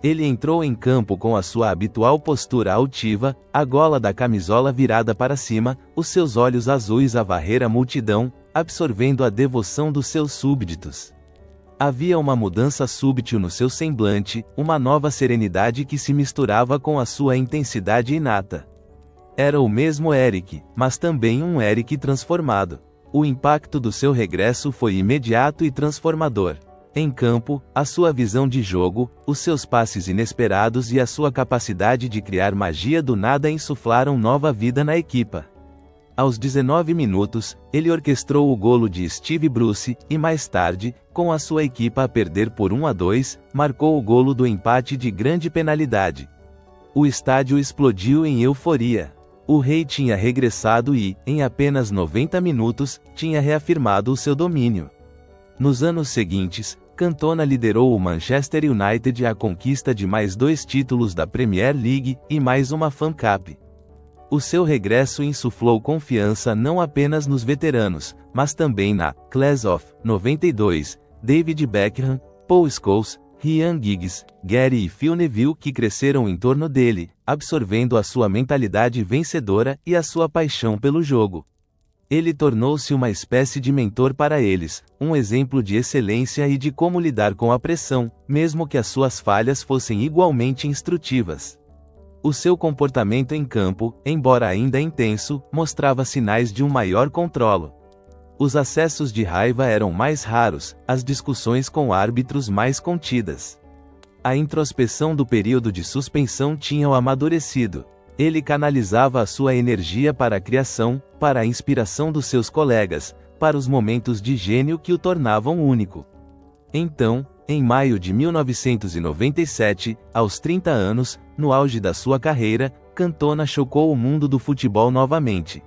Ele entrou em campo com a sua habitual postura altiva, a gola da camisola virada para cima, os seus olhos azuis a varrer a multidão, absorvendo a devoção dos seus súbditos. Havia uma mudança súbita no seu semblante, uma nova serenidade que se misturava com a sua intensidade inata. Era o mesmo Eric, mas também um Eric transformado. O impacto do seu regresso foi imediato e transformador. Em campo, a sua visão de jogo, os seus passes inesperados e a sua capacidade de criar magia do nada insuflaram nova vida na equipa. Aos 19 minutos, ele orquestrou o golo de Steve Bruce, e mais tarde, com a sua equipa a perder por 1-2, marcou o golo do empate de grande penalidade. O estádio explodiu em euforia. O rei tinha regressado e, em apenas 90 minutos, tinha reafirmado o seu domínio. Nos anos seguintes, Cantona liderou o Manchester United à conquista de mais 2 títulos da Premier League, e mais uma FA Cup. O seu regresso insuflou confiança não apenas nos veteranos, mas também na Class of 92, David Beckham, Paul Scholes, Ryan Giggs, Gary e Phil Neville, que cresceram em torno dele, absorvendo a sua mentalidade vencedora e a sua paixão pelo jogo. Ele tornou-se uma espécie de mentor para eles, um exemplo de excelência e de como lidar com a pressão, mesmo que as suas falhas fossem igualmente instrutivas. O seu comportamento em campo, embora ainda intenso, mostrava sinais de um maior controle. Os acessos de raiva eram mais raros, as discussões com árbitros mais contidas. A introspeção do período de suspensão tinha-o amadurecido. Ele canalizava a sua energia para a criação, para a inspiração dos seus colegas, para os momentos de gênio que o tornavam único. Então, em maio de 1997, aos 30 anos, no auge da sua carreira, Cantona chocou o mundo do futebol novamente.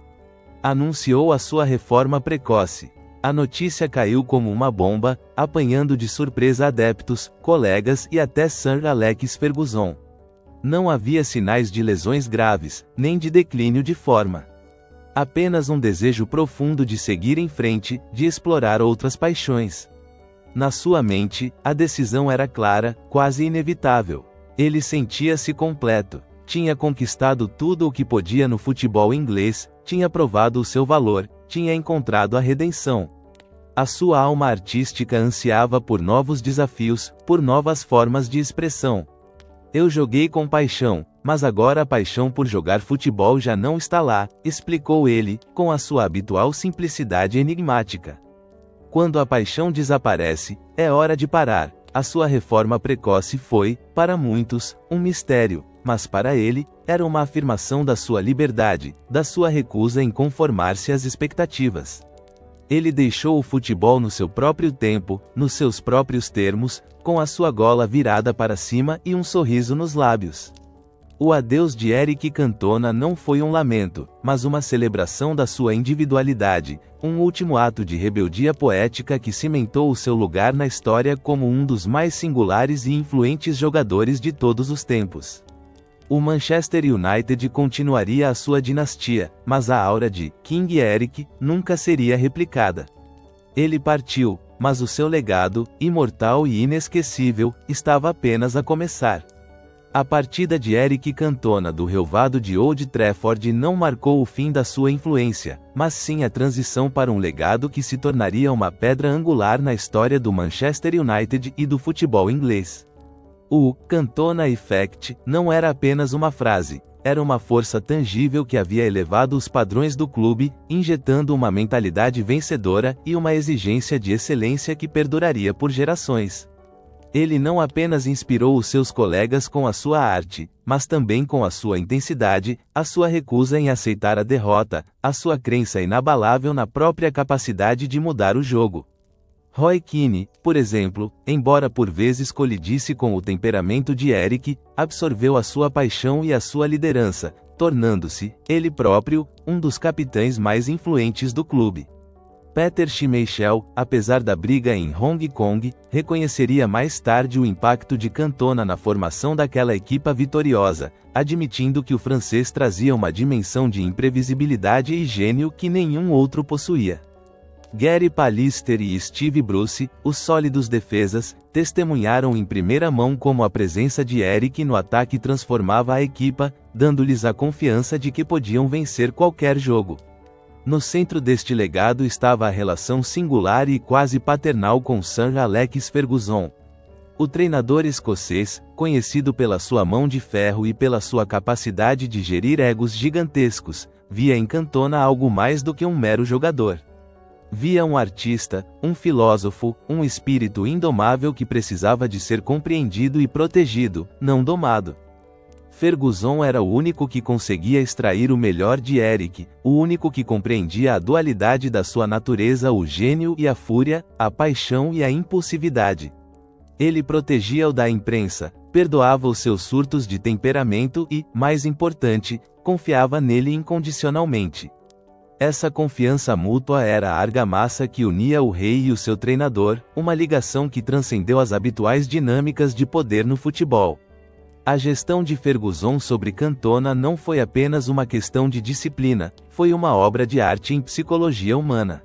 Anunciou a sua reforma precoce. A notícia caiu como uma bomba, apanhando de surpresa adeptos, colegas e até Sir Alex Ferguson. Não havia sinais de lesões graves, nem de declínio de forma. Apenas um desejo profundo de seguir em frente, de explorar outras paixões. Na sua mente, a decisão era clara, quase inevitável. Ele sentia-se completo. Tinha conquistado tudo o que podia no futebol inglês, tinha provado o seu valor, tinha encontrado a redenção. A sua alma artística ansiava por novos desafios, por novas formas de expressão. Eu joguei com paixão, mas agora a paixão por jogar futebol já não está lá, explicou ele, com a sua habitual simplicidade enigmática. Quando a paixão desaparece, é hora de parar. A sua reforma precoce foi, para muitos, um mistério, mas para ele, era uma afirmação da sua liberdade, da sua recusa em conformar-se às expectativas. Ele deixou o futebol no seu próprio tempo, nos seus próprios termos, com a sua gola virada para cima e um sorriso nos lábios. O adeus de Eric Cantona não foi um lamento, mas uma celebração da sua individualidade, um último ato de rebeldia poética que cimentou o seu lugar na história como um dos mais singulares e influentes jogadores de todos os tempos. O Manchester United continuaria a sua dinastia, mas a aura de King Eric nunca seria replicada. Ele partiu, mas o seu legado, imortal e inesquecível, estava apenas a começar. A partida de Eric Cantona do relvado de Old Trafford não marcou o fim da sua influência, mas sim a transição para um legado que se tornaria uma pedra angular na história do Manchester United e do futebol inglês. O Cantona Effect não era apenas uma frase, era uma força tangível que havia elevado os padrões do clube, injetando uma mentalidade vencedora e uma exigência de excelência que perduraria por gerações. Ele não apenas inspirou os seus colegas com a sua arte, mas também com a sua intensidade, a sua recusa em aceitar a derrota, a sua crença inabalável na própria capacidade de mudar o jogo. Roy Keane, por exemplo, embora por vezes colidisse com o temperamento de Eric, absorveu a sua paixão e a sua liderança, tornando-se, ele próprio, um dos capitães mais influentes do clube. Peter Schmeichel, apesar da briga em Hong Kong, reconheceria mais tarde o impacto de Cantona na formação daquela equipa vitoriosa, admitindo que o francês trazia uma dimensão de imprevisibilidade e gênio que nenhum outro possuía. Gary Pallister e Steve Bruce, os sólidos defesas, testemunharam em primeira mão como a presença de Eric no ataque transformava a equipa, dando-lhes a confiança de que podiam vencer qualquer jogo. No centro deste legado estava a relação singular e quase paternal com Sir Alex Ferguson. O treinador escocês, conhecido pela sua mão de ferro e pela sua capacidade de gerir egos gigantescos, via em Cantona algo mais do que um mero jogador. Via um artista, um filósofo, um espírito indomável que precisava de ser compreendido e protegido, não domado. Ferguson era o único que conseguia extrair o melhor de Eric, o único que compreendia a dualidade da sua natureza, o gênio e a fúria, a paixão e a impulsividade. Ele protegia-o da imprensa, perdoava os seus surtos de temperamento e, mais importante, confiava nele incondicionalmente. Essa confiança mútua era a argamassa que unia o rei e o seu treinador, uma ligação que transcendeu as habituais dinâmicas de poder no futebol. A gestão de Ferguson sobre Cantona não foi apenas uma questão de disciplina, foi uma obra de arte em psicologia humana.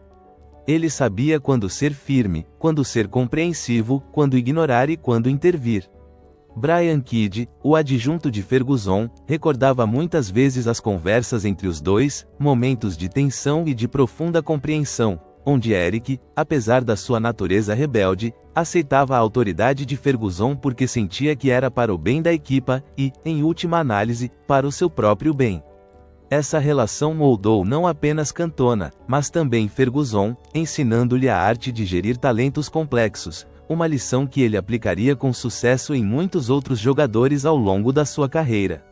Ele sabia quando ser firme, quando ser compreensivo, quando ignorar e quando intervir. Brian Kidd, o adjunto de Ferguson, recordava muitas vezes as conversas entre os dois, momentos de tensão e de profunda compreensão, onde Eric, apesar da sua natureza rebelde, aceitava a autoridade de Ferguson porque sentia que era para o bem da equipa e, em última análise, para o seu próprio bem. Essa relação moldou não apenas Cantona, mas também Ferguson, ensinando-lhe a arte de gerir talentos complexos, uma lição que ele aplicaria com sucesso em muitos outros jogadores ao longo da sua carreira.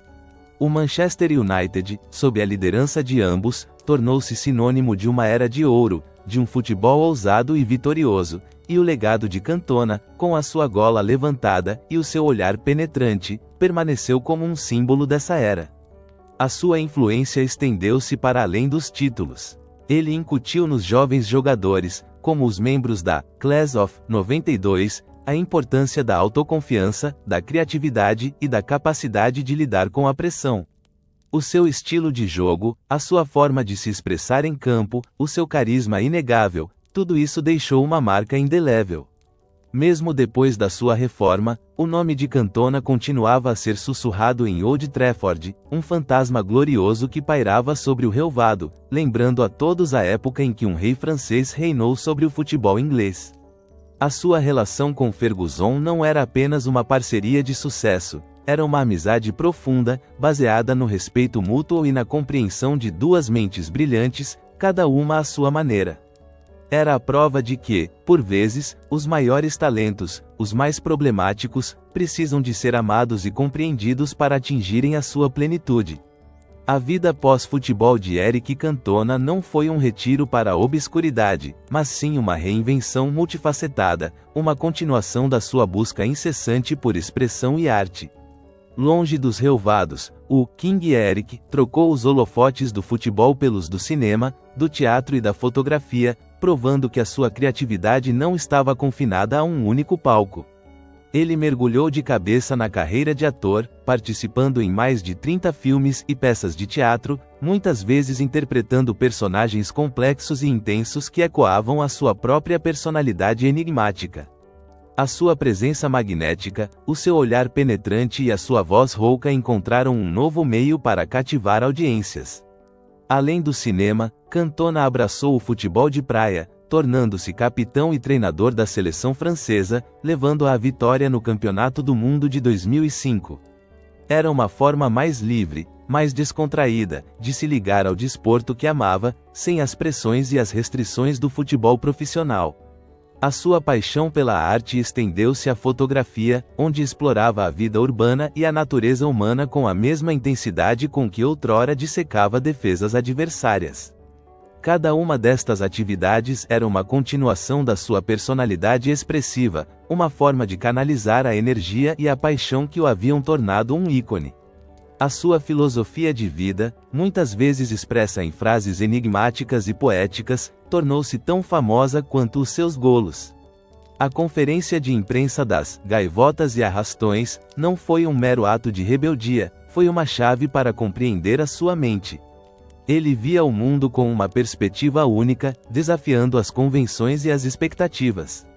O Manchester United, sob a liderança de ambos, tornou-se sinônimo de uma era de ouro, de um futebol ousado e vitorioso, e o legado de Cantona, com a sua gola levantada e o seu olhar penetrante, permaneceu como um símbolo dessa era. A sua influência estendeu-se para além dos títulos. Ele incutiu nos jovens jogadores, como os membros da Class of 92, a importância da autoconfiança, da criatividade e da capacidade de lidar com a pressão. O seu estilo de jogo, a sua forma de se expressar em campo, o seu carisma inegável, tudo isso deixou uma marca indelével. Mesmo depois da sua reforma, o nome de Cantona continuava a ser sussurrado em Old Trafford, um fantasma glorioso que pairava sobre o relvado, lembrando a todos a época em que um rei francês reinou sobre o futebol inglês. A sua relação com Ferguson não era apenas uma parceria de sucesso, era uma amizade profunda, baseada no respeito mútuo e na compreensão de duas mentes brilhantes, cada uma à sua maneira. Era a prova de que, por vezes, os maiores talentos, os mais problemáticos, precisam de ser amados e compreendidos para atingirem a sua plenitude. A vida pós-futebol de Eric Cantona não foi um retiro para a obscuridade, mas sim uma reinvenção multifacetada, uma continuação da sua busca incessante por expressão e arte. Longe dos relvados, o King Eric trocou os holofotes do futebol pelos do cinema, do teatro e da fotografia, provando que a sua criatividade não estava confinada a um único palco. Ele mergulhou de cabeça na carreira de ator, participando em mais de 30 filmes e peças de teatro, muitas vezes interpretando personagens complexos e intensos que ecoavam a sua própria personalidade enigmática. A sua presença magnética, o seu olhar penetrante e a sua voz rouca encontraram um novo meio para cativar audiências. Além do cinema, Cantona abraçou o futebol de praia, tornando-se capitão e treinador da seleção francesa, levando-a à vitória no Campeonato do Mundo de 2005. Era uma forma mais livre, mais descontraída, de se ligar ao desporto que amava, sem as pressões e as restrições do futebol profissional. A sua paixão pela arte estendeu-se à fotografia, onde explorava a vida urbana e a natureza humana com a mesma intensidade com que outrora dissecava defesas adversárias. Cada uma destas atividades era uma continuação da sua personalidade expressiva, uma forma de canalizar a energia e a paixão que o haviam tornado um ícone. A sua filosofia de vida, muitas vezes expressa em frases enigmáticas e poéticas, tornou-se tão famosa quanto os seus golos. A conferência de imprensa das Gaivotas e Arrastões não foi um mero ato de rebeldia, foi uma chave para compreender a sua mente. Ele via o mundo com uma perspectiva única, desafiando as convenções e as expectativas.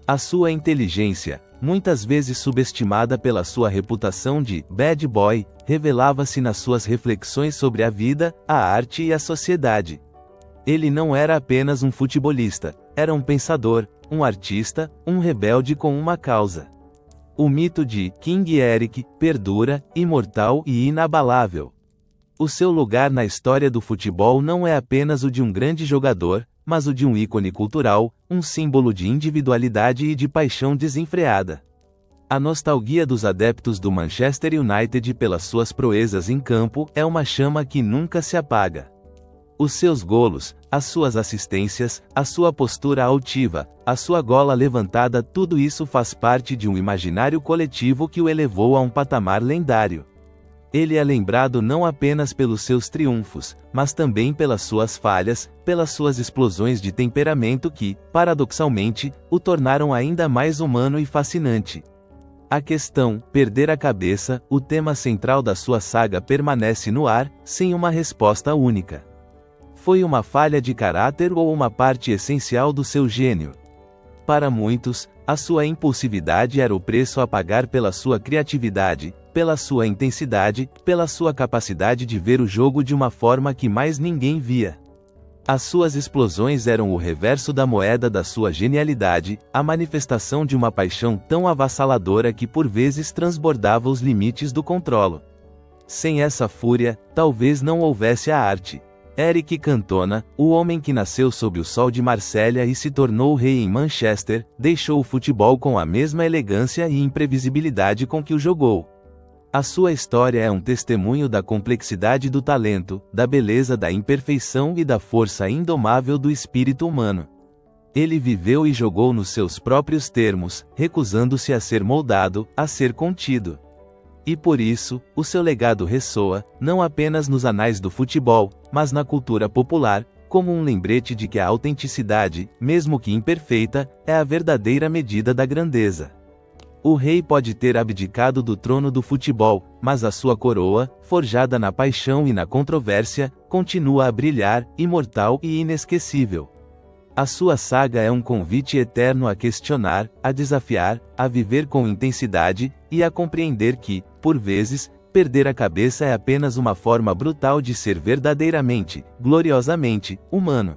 A sua inteligência, muitas vezes subestimada pela sua reputação de bad boy, revelava-se nas suas reflexões sobre a vida, a arte e a sociedade. Ele não era apenas um futebolista, era um pensador, um artista, um rebelde com uma causa. O mito de King Eric perdura, imortal e inabalável. O seu lugar na história do futebol não é apenas o de um grande jogador, mas o de um ícone cultural, um símbolo de individualidade e de paixão desenfreada. A nostalgia dos adeptos do Manchester United pelas suas proezas em campo é uma chama que nunca se apaga. Os seus golos, as suas assistências, a sua postura altiva, a sua gola levantada, tudo isso faz parte de um imaginário coletivo que o elevou a um patamar lendário. Ele é lembrado não apenas pelos seus triunfos, mas também pelas suas falhas, pelas suas explosões de temperamento que, paradoxalmente, o tornaram ainda mais humano e fascinante. A questão, perder a cabeça, o tema central da sua saga permanece no ar, sem uma resposta única. Foi uma falha de caráter ou uma parte essencial do seu gênio? Para muitos, a sua impulsividade era o preço a pagar pela sua criatividade, pela sua intensidade, pela sua capacidade de ver o jogo de uma forma que mais ninguém via. As suas explosões eram o reverso da moeda da sua genialidade, a manifestação de uma paixão tão avassaladora que por vezes transbordava os limites do controlo. Sem essa fúria, talvez não houvesse a arte. Eric Cantona, o homem que nasceu sob o sol de Marsella e se tornou rei em Manchester, deixou o futebol com a mesma elegância e imprevisibilidade com que o jogou. A sua história é um testemunho da complexidade do talento, da beleza da imperfeição e da força indomável do espírito humano. Ele viveu e jogou nos seus próprios termos, recusando-se a ser moldado, a ser contido. E por isso, o seu legado ressoa, não apenas nos anais do futebol, mas na cultura popular, como um lembrete de que a autenticidade, mesmo que imperfeita, é a verdadeira medida da grandeza. O rei pode ter abdicado do trono do futebol, mas a sua coroa, forjada na paixão e na controvérsia, continua a brilhar, imortal e inesquecível. A sua saga é um convite eterno a questionar, a desafiar, a viver com intensidade, e a compreender que, por vezes, perder a cabeça é apenas uma forma brutal de ser verdadeiramente, gloriosamente, humano.